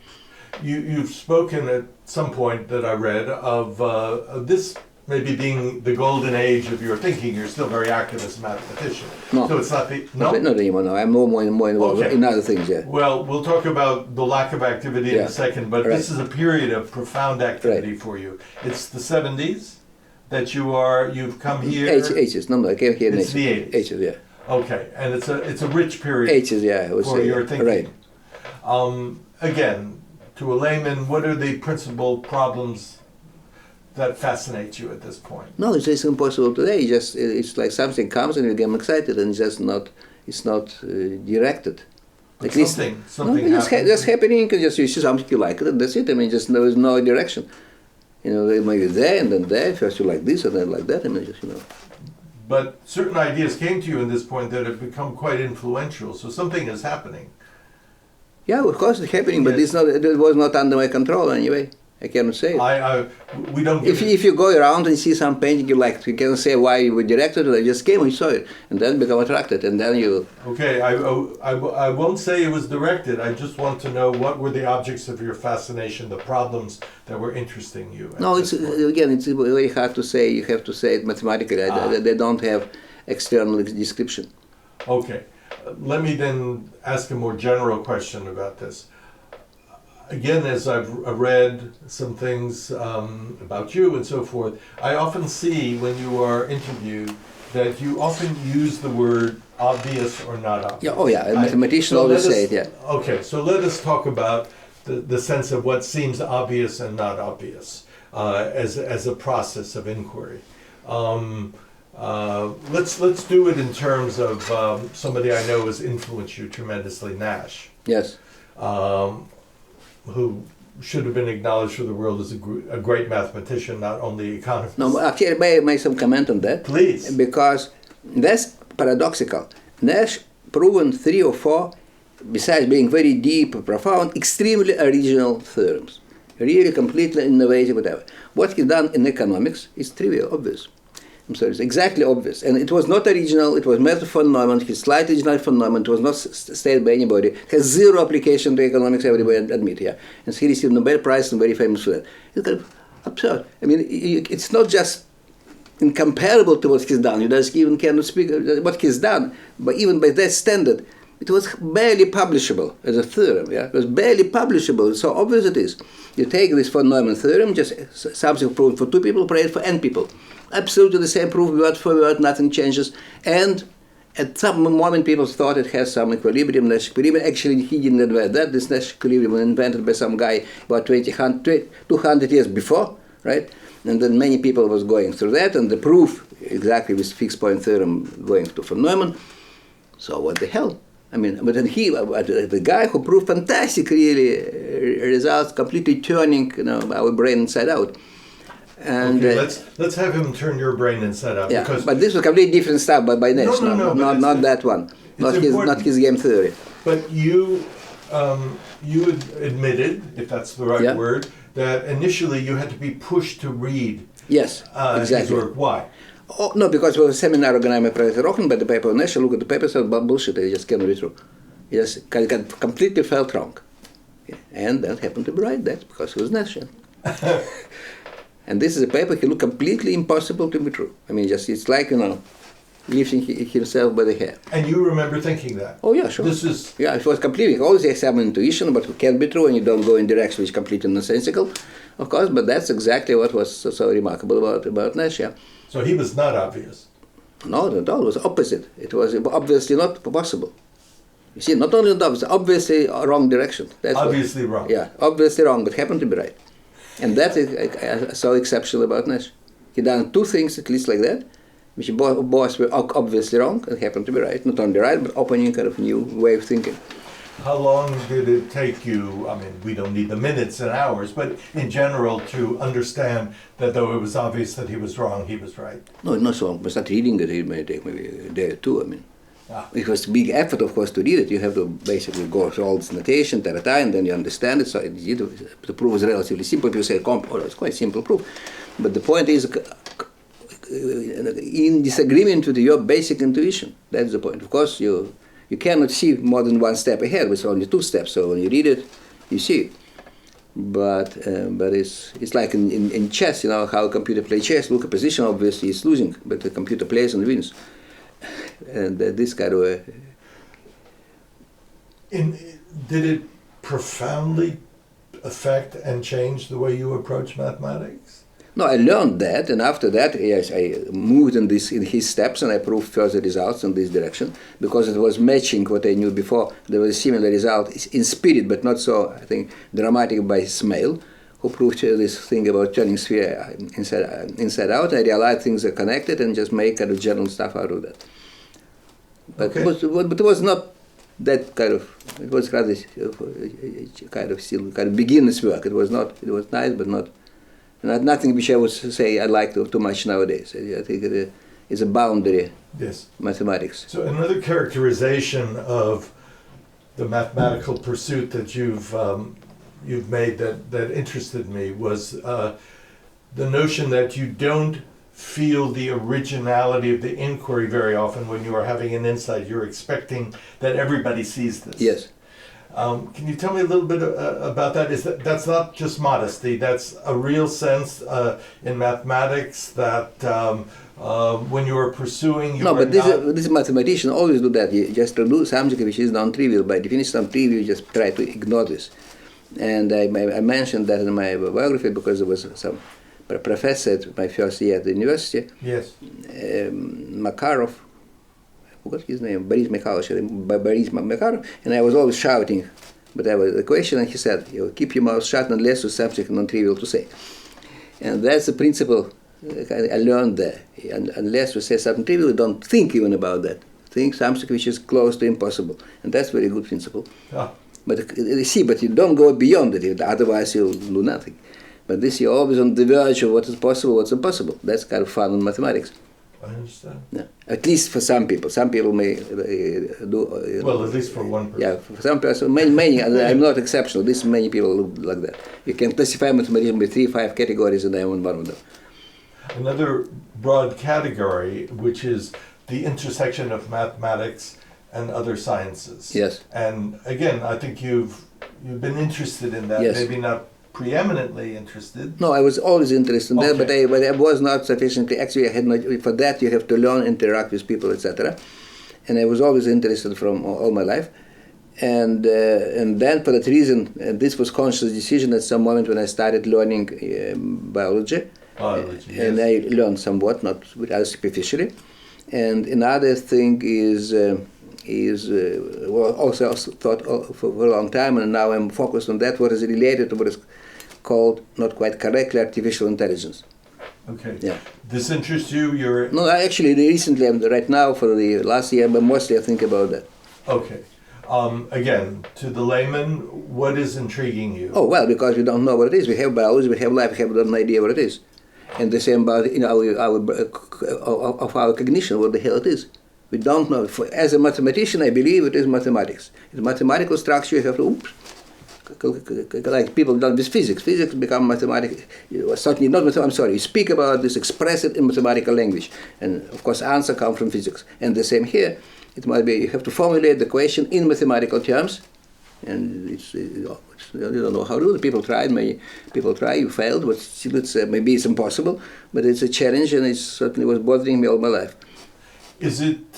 S1: You've spoken at some point that I read of this maybe being the golden age of your thinking. You're still very active as a mathematician.
S2: No.
S1: So it's not the...
S2: No? Not anymore, no. I'm more involved in other things, yeah.
S1: Well, we'll talk about the lack of activity in a second, but this is a period of profound activity for you. It's the 70s that you've come here...
S2: 80s, no, I came here in 80s.
S1: It's the 80s.
S2: 80s, yeah.
S1: Okay, and it's a rich period
S2: 80s, yeah, I would
S1: for
S2: say,
S1: your thinking.
S2: Right.
S1: Again, to a layman, what are the principal problems that fascinate you at this point?
S2: No, it's just impossible today. It's like something comes and you get excited and it's not directed.
S1: But
S2: At least
S1: something
S2: just
S1: happened.
S2: just happening. You see something you like it, and that's it. I mean, just there was no direction. You know, maybe there and then there. First you like this and then like that. I mean, just, you know.
S1: But certain ideas came to you in this point that have become quite influential. So something is happening.
S2: Yeah, of course it's happening, but
S1: Yes.
S2: it was not under my control anyway. I cannot say it.
S1: We don't.
S2: If you go around and see some painting you like, you can say why you were directed. I just came and saw it, and then become attracted, and then you.
S1: Okay, I won't say it was directed. I just want to know what were the objects of your fascination, the problems that were interesting you.
S2: No, it's very hard to say. You have to say it mathematically. They don't have external description.
S1: Okay, let me then ask a more general question about this. Again, as I've read some things about you and so forth, I often see when you are interviewed that you often use the word obvious or not obvious.
S2: Yeah, oh yeah, a mathematician always say it, yeah.
S1: Okay, so let us talk about the sense of what seems obvious and not obvious as a process of inquiry. Let's do it in terms of somebody I know has influenced you tremendously, Nash.
S2: Yes.
S1: Who should have been acknowledged for the world as a great mathematician, not only economist.
S2: No, actually, may I make some comment on that?
S1: Please.
S2: Because that's paradoxical. Nash proven 3 or 4, besides being very deep, profound, extremely original theorems. Really completely innovative, whatever. What he done in economics is trivial, obvious. I'm sorry, it's exactly obvious. And it was not original, it was method von Neumann, his slight original von Neumann, it was not stated by anybody. It has zero application to economics, everybody admit, yeah. And he received Nobel Prize and very famous for that. It's kind of absurd. I mean, it's not just incomparable to what he's done. You just even cannot speak what he's done, but even by that standard, it was barely publishable as a theorem, yeah. It was barely publishable, so obvious it is. You take this von Neumann theorem, just something proven for 2 people, pray it for n people. Absolutely the same proof, word for word, nothing changes. And at some moment people thought it has some equilibrium, Nash equilibrium. Actually, he didn't invent that. This Nash equilibrium was invented by some guy about 200 years before, right? And then many people was going through that, and the proof, exactly with fixed point theorem going to von Neumann. So what the hell? I mean, but then the guy who proved fantastic, really, results, completely turning, you know, our brain inside out. And,
S1: okay, let's have him turn your brain inside out.
S2: Yeah,
S1: because
S2: but this was completely different stuff by Nash.
S1: No,
S2: not that one. Not his game theory.
S1: But you admitted, if that's the right word, that initially you had to be pushed to read.
S2: Yes, exactly.
S1: His work. Why?
S2: Oh, no, because it was a seminar organized by Professor Rochen by the paper of Nash. I look at the paper, said, bullshit, it just cannot be true. He just completely felt wrong. Yeah. And that happened to be right, that's because he was Nash. Yeah. And this is a paper he looked completely impossible to be true. I mean, just it's like, you know, lifting himself by the hair.
S1: And you remember thinking that?
S2: Oh, yeah, sure. Yeah, it was completely, always have some intuition, but it can be true, and you don't go in direction which is completely nonsensical, of course, but that's exactly what was so remarkable about Nash, yeah.
S1: So he was not obvious?
S2: No, not at all. It was opposite. It was obviously not possible. You see, not only not obvious, obviously wrong direction. That's
S1: obviously wrong.
S2: Yeah, obviously wrong, but happened to be right. And that is so exceptional about Nash. He done 2 things at least like that, which both were obviously wrong and happened to be right. Not only right, but opening kind of new way of thinking.
S1: How long did it take you, I mean, we don't need the minutes and hours, but in general to understand that though it was obvious that he was wrong, he was right?
S2: No, not so long. But start reading it, it may take maybe a day or 2, I mean. It was a big effort, of course, to read it. You have to basically go through all this notation, and then you understand it. So the proof is relatively simple. People say, it's quite simple proof. But the point is, in disagreement with your basic intuition. That's the point. Of course, you cannot see more than 1 step ahead. It's only 2 steps. So when you read it, you see it. But it's like in chess, you know, how a computer plays chess. Look, a position obviously is losing, but the computer plays and wins. And this kind of
S1: did it profoundly affect and change the way you approach mathematics?
S2: No, I learned that, and after that, yes, I moved in his steps, and I proved further results in this direction because it was matching what I knew before. There was a similar result in spirit, but not so, I think, dramatic by Smale, who proved this thing about turning sphere inside out. I realized things are connected and just make kind of general stuff out of that. But,
S1: okay.
S2: but it was not that kind of, it was rather kind of beginner's work. It was nice, but nothing which I would say I like too much nowadays. I think it's a boundary.
S1: Yes.
S2: Mathematics.
S1: So another characterization of the mathematical pursuit that you've made that interested me was the notion that you don't feel the originality of the inquiry very often when you are having an insight. You're expecting that everybody sees this.
S2: Yes.
S1: Can you tell me a little bit about that? That's not just modesty. That's a real sense in mathematics that when you are pursuing.
S2: This mathematician always do that. You just to do something which is non-trivial. By definition, non-trivial, you just try to ignore this. And I mentioned that in my biography because there was some professor at my first year at the university.
S1: Yes.
S2: Makarov. I forgot his name, Boris Makarov, and I was always shouting, but I was a question, and he said, keep your mouth shut unless you have something non-trivial to say. And that's the principle I learned there. Unless you say something trivial, you don't think even about that. Think something which is close to impossible. And that's a very good principle.
S1: Ah.
S2: But you don't go beyond it, otherwise you'll do nothing. But this, you're always on the verge of what is possible, what's impossible. That's kind of fun in mathematics.
S1: I understand.
S2: Yeah. At least for some people. Some people may do.
S1: Well, at least for one person.
S2: Yeah, for some person, many, and I'm not exceptional. This many people look like that. You can classify mathematicians by 3-5 categories, and I'm one of them.
S1: Another broad category, which is the intersection of mathematics and other sciences.
S2: Yes.
S1: And again, I think you've been interested in that.
S2: Yes.
S1: Maybe not preeminently interested.
S2: No, I was always interested in that, but I was not sufficiently. Actually, I had not. For that, you have to learn, interact with people, etc. And I was always interested from all my life. And then, for that reason, this was conscious decision at some moment when I started learning biology. And I learned somewhat, not superficially. And another thing is also thought for a long time, and now I'm focused on that. What is related to what is called, not quite correctly, artificial intelligence.
S1: Okay.
S2: Yeah.
S1: This interests you?
S2: No, actually, recently, right now, for the last year, but mostly I think about that.
S1: Okay. Again, to the layman, what is intriguing you?
S2: Oh, well, because we don't know what it is. We have biology, we have life, we have no idea what it is. And the same about our cognition, what the hell it is. We don't know. As a mathematician, I believe it is mathematics. In mathematical structure, you have to, like people done with physics. Physics become mathematical. Certainly not mathematical. I'm sorry. You speak about this, express it in mathematical language, and of course, answer comes from physics. And the same here. It might be you have to formulate the question in mathematical terms, and you don't know how to do it. People try. Many people try. You failed, but maybe it's impossible. But it's a challenge, and it certainly was bothering me all my life.
S1: Is it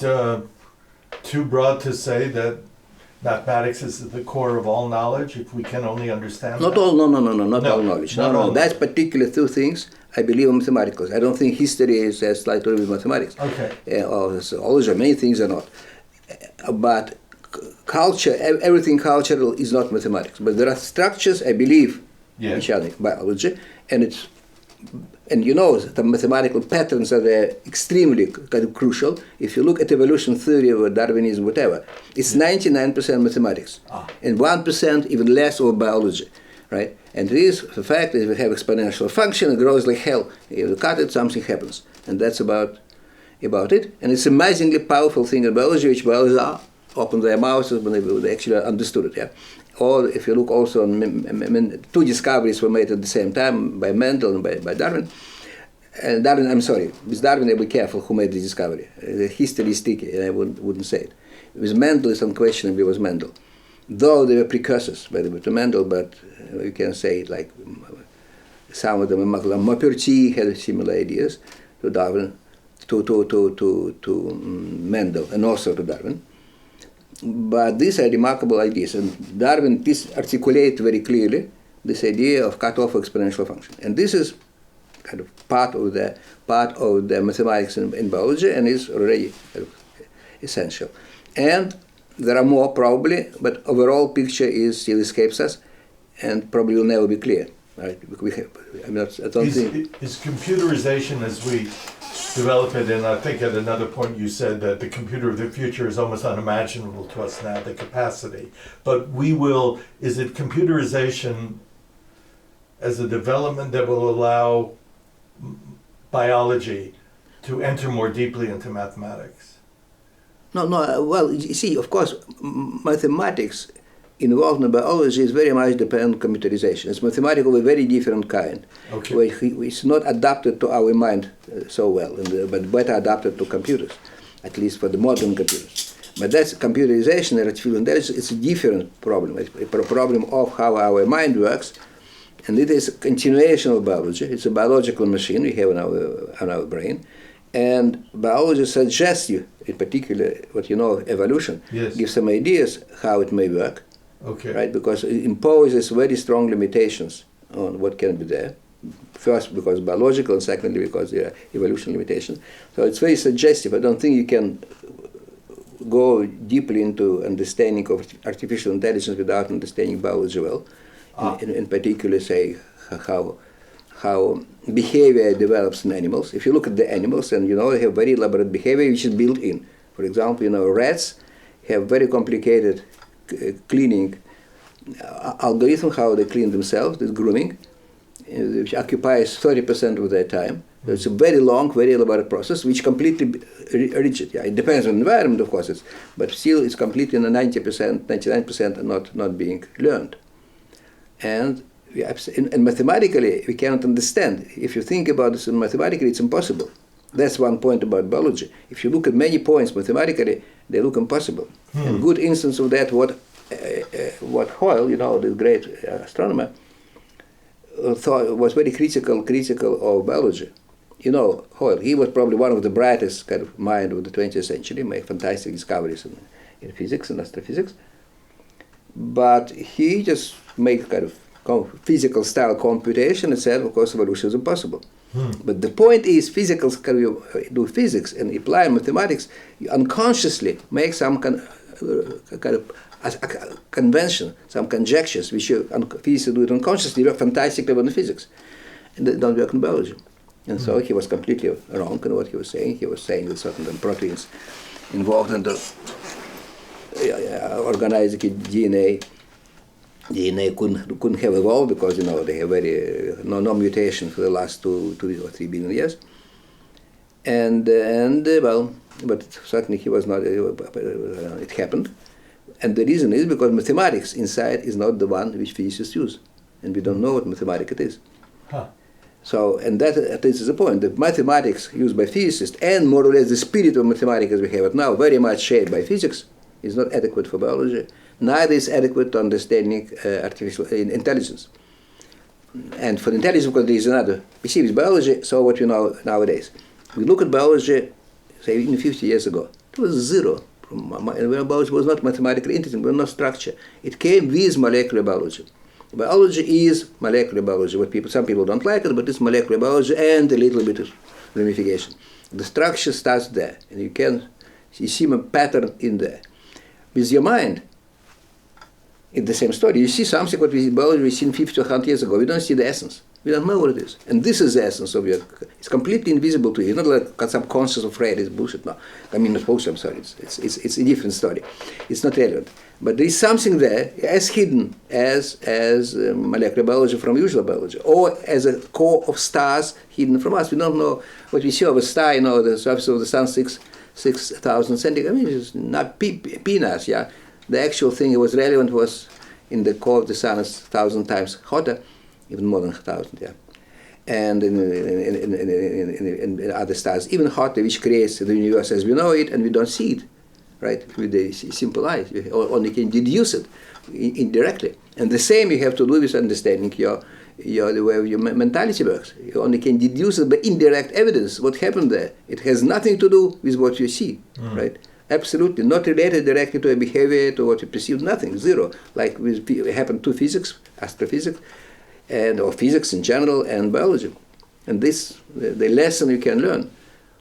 S1: too broad to say that mathematics is the core of all knowledge, if we can only understand
S2: not
S1: that?
S2: all, no, all knowledge. No. That's particular two things I believe in mathematics. I don't think history is as like to do with mathematics. Okay. Or zoology, many things are not. But culture, everything cultural is not mathematics. But there are structures, I believe, which are biology, and you know the mathematical patterns are there extremely kind of crucial. If you look at evolution theory or Darwinism, whatever, it's 99% mathematics, and 1% even less of biology, right? And it is the fact that if you have exponential function, it grows like hell. If you cut it, something happens, and that's about it. And it's amazingly powerful thing in biology, which biologists open their mouths when they actually understood it. Yeah. Or if you look also on two discoveries were made at the same time by Mendel and by Darwin. And Darwin, I'm sorry, with Darwin, I'll be careful who made the discovery. The history is sticky, and I wouldn't say it. With Mendel, it's unquestionably was Mendel. Though they were precursors to Mendel, but you can say it like some of them. Maupertuis had similar ideas to Darwin, to Mendel, and also to Darwin. But these are remarkable ideas, and Darwin articulated very clearly this idea of cutoff exponential function. And this is kind of part of the mathematics in biology, and is already kind of essential. And there are more probably, but overall picture still escapes us, and probably will never be clear. right? I don't think...
S1: Is computerization, as we develop it, and I think at another point you said that the computer of the future is almost unimaginable to us now, the capacity. But is it computerization as a development that will allow biology to enter more deeply into mathematics?
S2: No, well, you see, of course, mathematics involved in biology is very much dependent on computerization. It's mathematics of a very different kind,
S1: Okay.
S2: where it's not adapted to our mind so well, but better adapted to computers, at least for the modern computers. But that's computerization and artificial intelligence. It's a different problem. It's a problem of how our mind works, and it is a continuation of biology. It's a biological machine we have in our brain, and biology suggests you, in particular, what you know of evolution,
S1: Yes.
S2: gives some ideas how it may work.
S1: Okay.
S2: Right, because it imposes very strong limitations on what can be there. First, because biological, and secondly, because there are evolution limitations. So it's very suggestive. I don't think you can go deeply into understanding of artificial intelligence without understanding biology well. In particular, say how behavior develops in animals. If you look at the animals, and they have very elaborate behavior which is built in. For example, rats have very complicated cleaning algorithm, how they clean themselves, this grooming, which occupies 30% of their time. So it's a very long, very elaborate process, which completely rigid. Yeah, it depends on the environment, of course, but still it's completely in the 90%, 99% not being learned. And mathematically, we cannot understand. If you think about this mathematically, it's impossible. That's one point about biology. If you look at many points mathematically, they look impossible. And good instance of that, what Hoyle, the great astronomer, thought was very critical of biology. Hoyle, he was probably one of the brightest kind of mind of the 20th century, made fantastic discoveries in physics and astrophysics. But he just made kind of physical style computation and said, of course, evolution is impossible. But the point is, can you do physics and apply mathematics, you unconsciously make some kind of a convention, some conjectures, which physicists do it unconsciously, work fantastically in physics, and they don't work in biology. And so he was completely wrong in what he was saying. He was saying that certain proteins involved in the organizing DNA couldn't have evolved because they have very no mutation for the last 2 or 3 billion years, but certainly he was not. It happened, and the reason is because mathematics inside is not the one which physicists use, and we don't know what mathematics it is.
S1: Huh.
S2: So, and that is the point. The mathematics used by physicists, and more or less the spirit of mathematics as we have it now, very much shaped by physics, is not adequate for biology. Neither is adequate to understanding artificial intelligence. And for intelligence, because there is another. We see with biology, so what we know nowadays. We look at biology, say, even 50 years ago. It was zero. Biology was not mathematically interesting, but not structure. It came with molecular biology. Biology is molecular biology. Some people don't like it, but it's molecular biology and a little bit of ramification. The structure starts there, and you see a pattern in there. With your mind, it's the same story. You see something what we biology we seen 50 or 100 years ago. We don't see the essence. We don't know what it is. And this is the essence of your. It's completely invisible to you. It's not like some conscious afraid it's bullshit. No, I mean not bullshit. I'm sorry. It's a different story. It's not relevant. But there is something there as hidden as molecular biology from usual biology, or as a core of stars hidden from us. We don't know what we see of a star. The surface of the sun 6,000 centigrade. I mean, it's not peanuts. Yeah. The actual thing that was relevant was in the core of the sun is 1,000 times hotter, even more than 1,000, yeah. And in other stars, even hotter, which creates the universe as we know it, and we don't see it, right? With the simple eyes, you only can deduce it indirectly. And the same you have to do with understanding the way your mentality works. You only can deduce it by indirect evidence. What happened there? It has nothing to do with what you see, right? Absolutely not related directly to a behavior, to what you perceive, nothing, zero. Like it happened to physics, astrophysics, or physics in general, and biology. And this, the lesson you can learn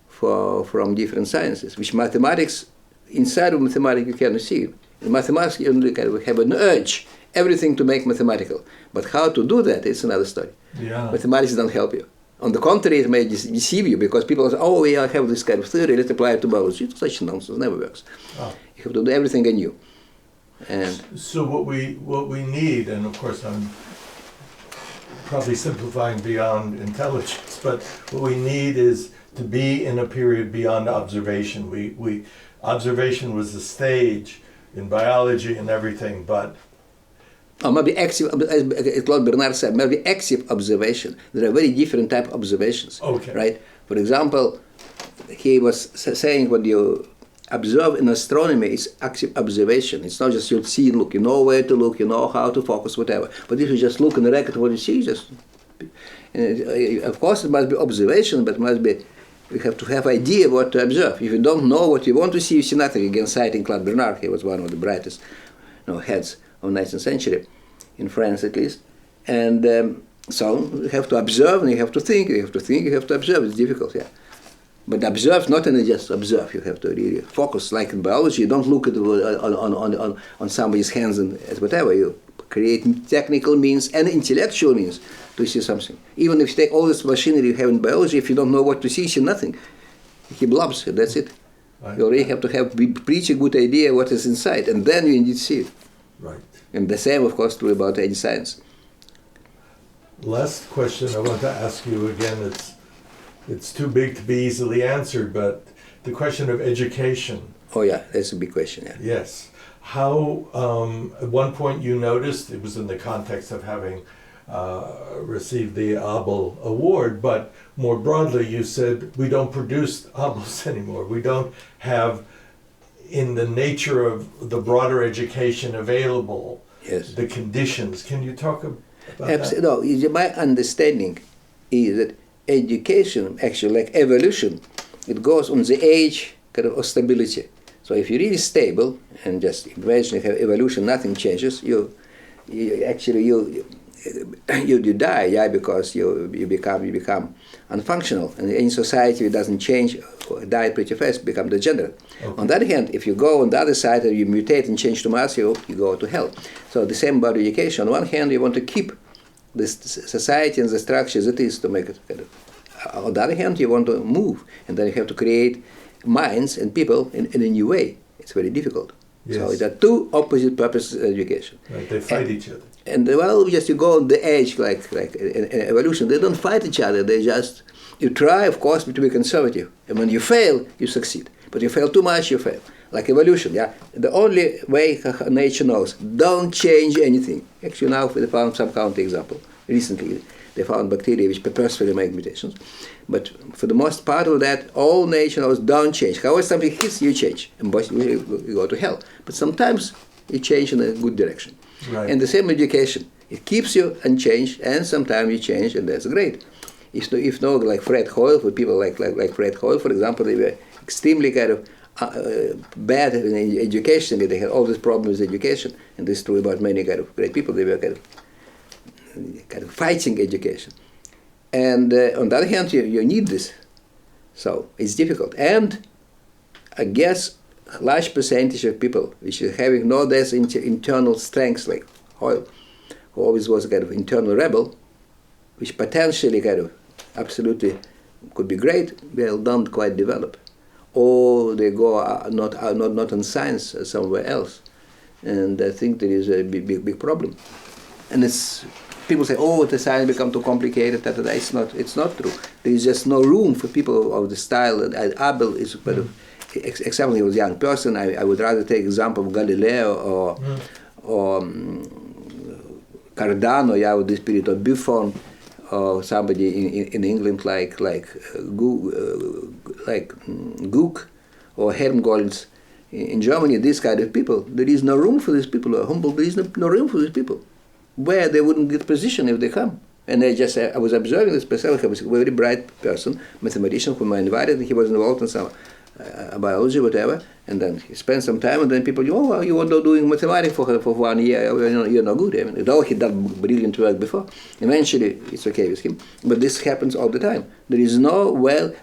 S2: from different sciences, which mathematics, inside of mathematics you cannot see. In mathematics, you only kind of have an urge, everything to make mathematical. But how to do that is another story.
S1: Yeah.
S2: Mathematics don't help you. On the contrary, it may deceive you because people say, oh, we have this kind of theory, let's apply it to biology. Such nonsense never works.
S1: Oh.
S2: You have to do everything anew. And
S1: So what we need, and of course I'm probably simplifying beyond intelligence, but what we need is to be in a period beyond observation. Observation was the stage in biology and everything, but
S2: maybe active, as Claude Bernard said, maybe active observation. There are very different type of observations,
S1: okay,
S2: right? For example, he was saying when you observe in astronomy, it's active observation. It's not just you see and look. You know where to look, you know how to focus, whatever. But if you just look in the record, what you see, just... of course, it must be observation, but it must be... You have to have idea what to observe. If you don't know what you want to see, you see nothing. Again, citing Claude Bernard, he was one of the brightest heads of the 19th century, in France at least. And so you have to observe and you have to think. You have to think, you have to observe. It's difficult, yeah. But observe, not only just observe. You have to really focus. Like in biology, you don't look at on somebody's hands and whatever. You create technical means and intellectual means to see something. Even if you take all this machinery you have in biology, if you don't know what to see, you see nothing. He blobs, that's it.
S1: right.
S2: You already have to have pretty good idea what is inside, and then you indeed see it.
S1: Right.
S2: And the same, of course, true about any science.
S1: Last question I want to ask you again, it's too big to be easily answered, but the question of education.
S2: Oh yeah, that's a big question, yeah.
S1: Yes. How, at one point you noticed, it was in the context of having received the Abel Award, but more broadly you said, we don't produce Abels anymore. We don't have, in the nature of the broader education available,
S2: Yes.
S1: the conditions. Can you talk about
S2: Absolutely. No, my understanding is that education, actually like evolution, it goes on the age kind of stability. So if you're really stable and just imagine you have evolution, nothing changes, you die, yeah, because you become unfunctional, and in society it doesn't change, die pretty fast, become degenerate.
S1: Okay.
S2: On the other hand, if you go on the other side and you mutate and change too much, you go to hell. So the same about education. On one hand, you want to keep this society and the structure as it is to make it kind of. On the other hand, you want to move, and then you have to create minds and people in a new way. It's very difficult.
S1: Yes.
S2: So there are two opposite purposes of education.
S1: Right, they fight each other.
S2: And well, just you go on the edge, like in evolution, they don't fight each other. They just, you try, of course, to be conservative. And when you fail, you succeed. But you fail too much, you fail. Like evolution, yeah. The only way nature knows, don't change anything. Actually, now they found some counterexample. Recently, they found bacteria which purposefully make mutations. But for the most part of that, all nature knows, don't change. However something hits, you change. And you go to hell. But sometimes you change in a good direction.
S1: Right.
S2: And the same education, it keeps you unchanged, and sometimes you change, and that's great. If no, like Fred Hoyle, for people like Fred Hoyle, for example, they were extremely kind of bad in education. They had all these problems with education, and this is true about many kind of great people. They were kind of fighting education. And on the other hand, you need this. So it's difficult. And I guess a large percentage of people which are having no less internal strengths like Hoyle, who always was a kind of internal rebel, which potentially kind of absolutely could be great, well, don't quite develop. Or they go not on science somewhere else. And I think there is a big problem. And it's people say, oh, the science become too complicated. It's not true. There is just no room for people of the style. Abel is kind of, except when he was a young person, I would rather take example of Galileo or Cardano, yeah, with the spirit of Buffon, or somebody in England like Gluck or Helmholtz. In Germany, these kind of people, there is no room for these people. Or Humboldt, there is no room for these people. Where they wouldn't get position if they come. And I was observing this person. He was a very bright person, mathematician, whom I invited. He was involved in some biology, whatever. And then he spent some time, and then people, oh, you were doing mathematics for 1 year. You're no good. I mean, though he done brilliant work before, eventually it's okay with him. But this happens all the time. There is no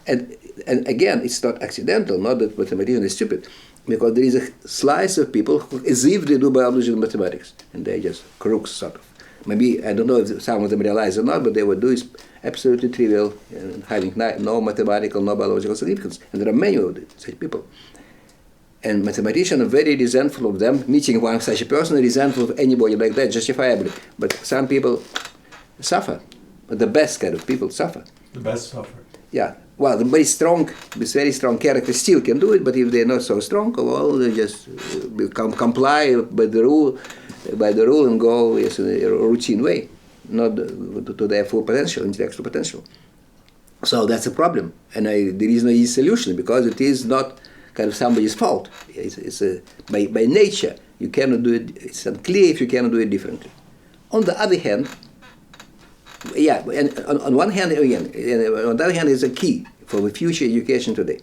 S2: and again, it's not accidental. Not that mathematician is stupid. Because there is a slice of people who, as if they do biology and mathematics, and they're just crooks, sort of. Maybe, I don't know if some of them realize or not, but they would do is absolutely trivial, and having no mathematical, no biological significance. And there are many of such people. And mathematicians are very resentful of them. Meeting one such a person, resentful of anybody like that, justifiably. But some people suffer. But the best kind of people suffer.
S1: The best suffer.
S2: Yeah. Well, the very strong, this very strong character still can do it, but if they're not so strong, well, they just comply by the rule and go in a routine way, not to their full potential, intellectual potential. So that's a problem, and there is no easy solution because it is not kind of somebody's fault. By nature, you cannot do it. It's unclear if you cannot do it differently. On the other hand, yeah, and on one hand, again, on the other hand, is a key for the future education today.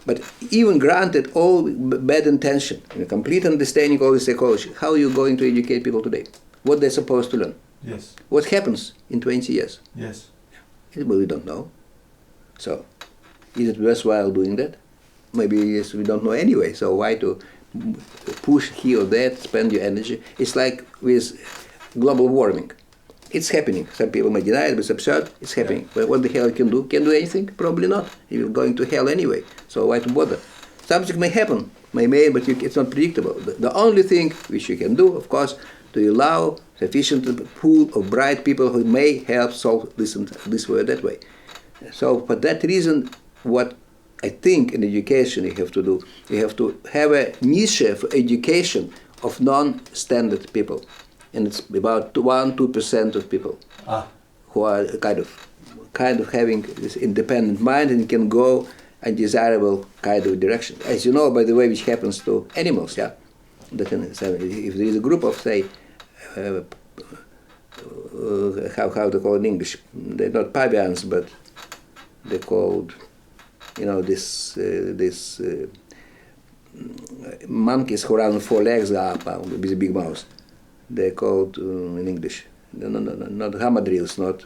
S2: But even granted all bad intention, and a complete understanding of the psychology, how are you going to educate people today? What they're supposed to learn?
S1: Yes.
S2: What happens in 20 years?
S1: Yes.
S2: Well, we don't know. So, is it worthwhile doing that? Maybe yes, we don't know anyway, so why to push here or that, spend your energy? It's like with global warming. It's happening. Some people may deny it, but it's absurd. It's happening. Yeah. But what the hell you can do? Can do anything? Probably not. You're going to hell anyway. So why to bother? Something may happen, may, but it's not predictable. The only thing which you can do, of course, to allow sufficient pool of bright people who may help solve this way or that way. So for that reason, what I think in education you have to do, you have to have a niche for education of non-standard people. And it's about 1-2% of people who are kind of having this independent mind and can go a desirable kind of direction. As you know, by the way, which happens to animals, yeah. That if there is a group of, say, how to call it in English? They're not pavians, but they're called, this monkeys who run on 4 legs with a big mouth. They're called in English. No, not hamadryls, not.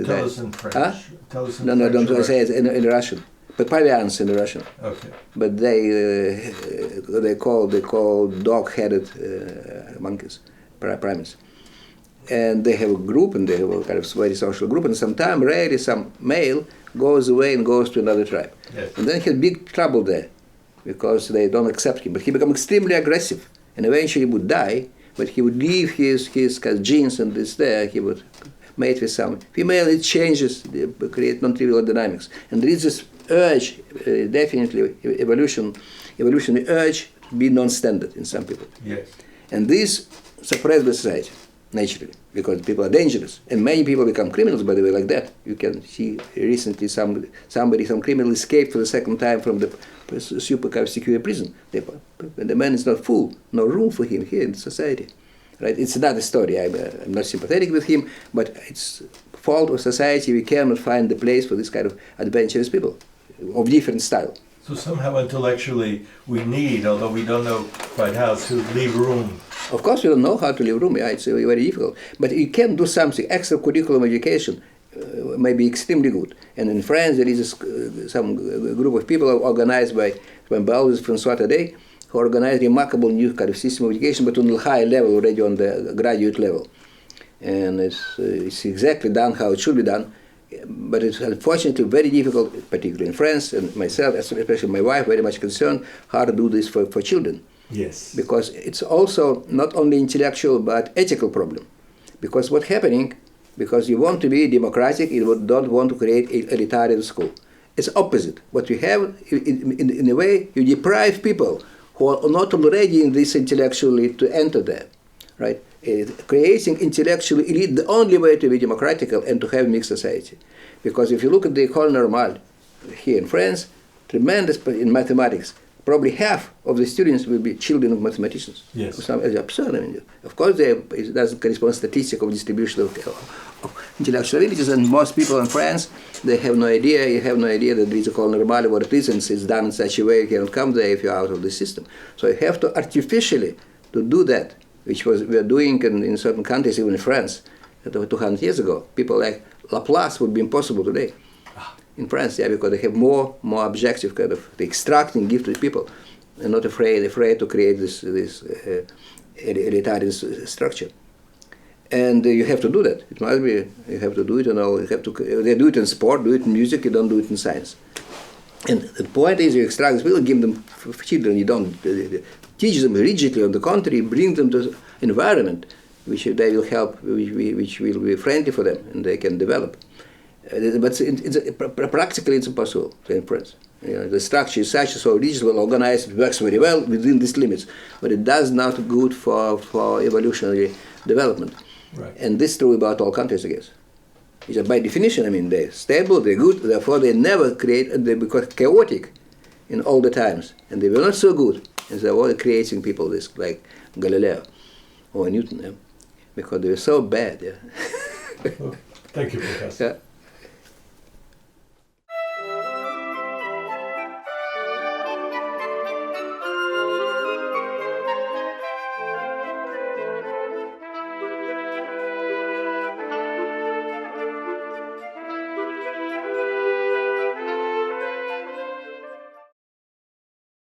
S1: Tell us in French.
S2: Huh?
S1: Tell us in
S2: no,
S1: French.
S2: don't say it in Russian. But pavians in Russian.
S1: Okay.
S2: But they call dog-headed monkeys, primates. And they have a group, and they have a kind of very social group, and sometimes, rarely, some male goes away and goes to another tribe.
S1: Yes.
S2: And then he had big trouble there, because they don't accept him. But he became extremely aggressive, and eventually he would die, but he would leave his genes and this there, he would mate with some female, it changes, create non-trivial dynamics. And there is this urge, definitely evolutionary urge to be non-standard in some people.
S1: Yes.
S2: And this suppressed the society, naturally, because people are dangerous. And many people become criminals, by the way, like that. You can see recently some criminal escaped for the second time from the super secure prison. The man is not full, no room for him here in society. Right? It's another story. I'm not sympathetic with him, but it's fault of society. We cannot find the place for this kind of adventurous people of different style.
S1: So somehow intellectually we need, although we don't know quite how, to leave room.
S2: Of course, you don't know how to leave room. Yeah, it's very difficult. But you can do something. Extracurricular education may be extremely good. And in France, there is some group of people organized by biologist François Tadei, who organized a remarkable new kind of system of education, but on a high level, already on the graduate level. And it's exactly done how it should be done. But it's unfortunately very difficult, particularly in France, and myself, especially my wife, very much concerned how to do this for children.
S1: Yes.
S2: Because it's also not only intellectual but ethical problem. Because what's happening, because you want to be democratic, you don't want to create an elitarian school. It's opposite. What you have, in a way, you deprive people who are not already in this intellectually to enter there, right? Creating intellectual elite, the only way to be democratical and to have mixed society. Because if you look at the École Normale here in France, tremendous in mathematics, probably half of the students will be children of mathematicians.
S1: Yes.
S2: It's absurd. I mean, of course, it doesn't correspond to statistical distribution of intellectual abilities, and most people in France, they have no idea. You have no idea that there is a École Normale, what it is, and it's done in such a way you cannot come there if you're out of the system. So you have to artificially to do that, which we are doing in certain countries, even in France, 200 years ago. People like Laplace would be impossible today. In France, yeah, because they have more objective kind of, they extract and give to the people. and not afraid to create this elitarian structure. And you have to do that. It must be, you have to do it, they do it in sport, do it in music, you don't do it in science. And the point is, you extract these people, give them children, you don't teach them rigidly. On the contrary, bring them to environment which they will help, which will be friendly for them, and they can develop. But practically it's impossible to inference. The structure is such, so rigid, well organized, it works very well within these limits, but it does not good for evolutionary development.
S1: Right.
S2: And this is true about all countries, I guess. It's by definition, I mean, they're stable, they're good, therefore they never create, and they become chaotic in all the times. And they were not so good, and they were creating people this, like Galileo or Newton, because they were so bad.
S1: Well, thank you, Professor.
S2: Yeah.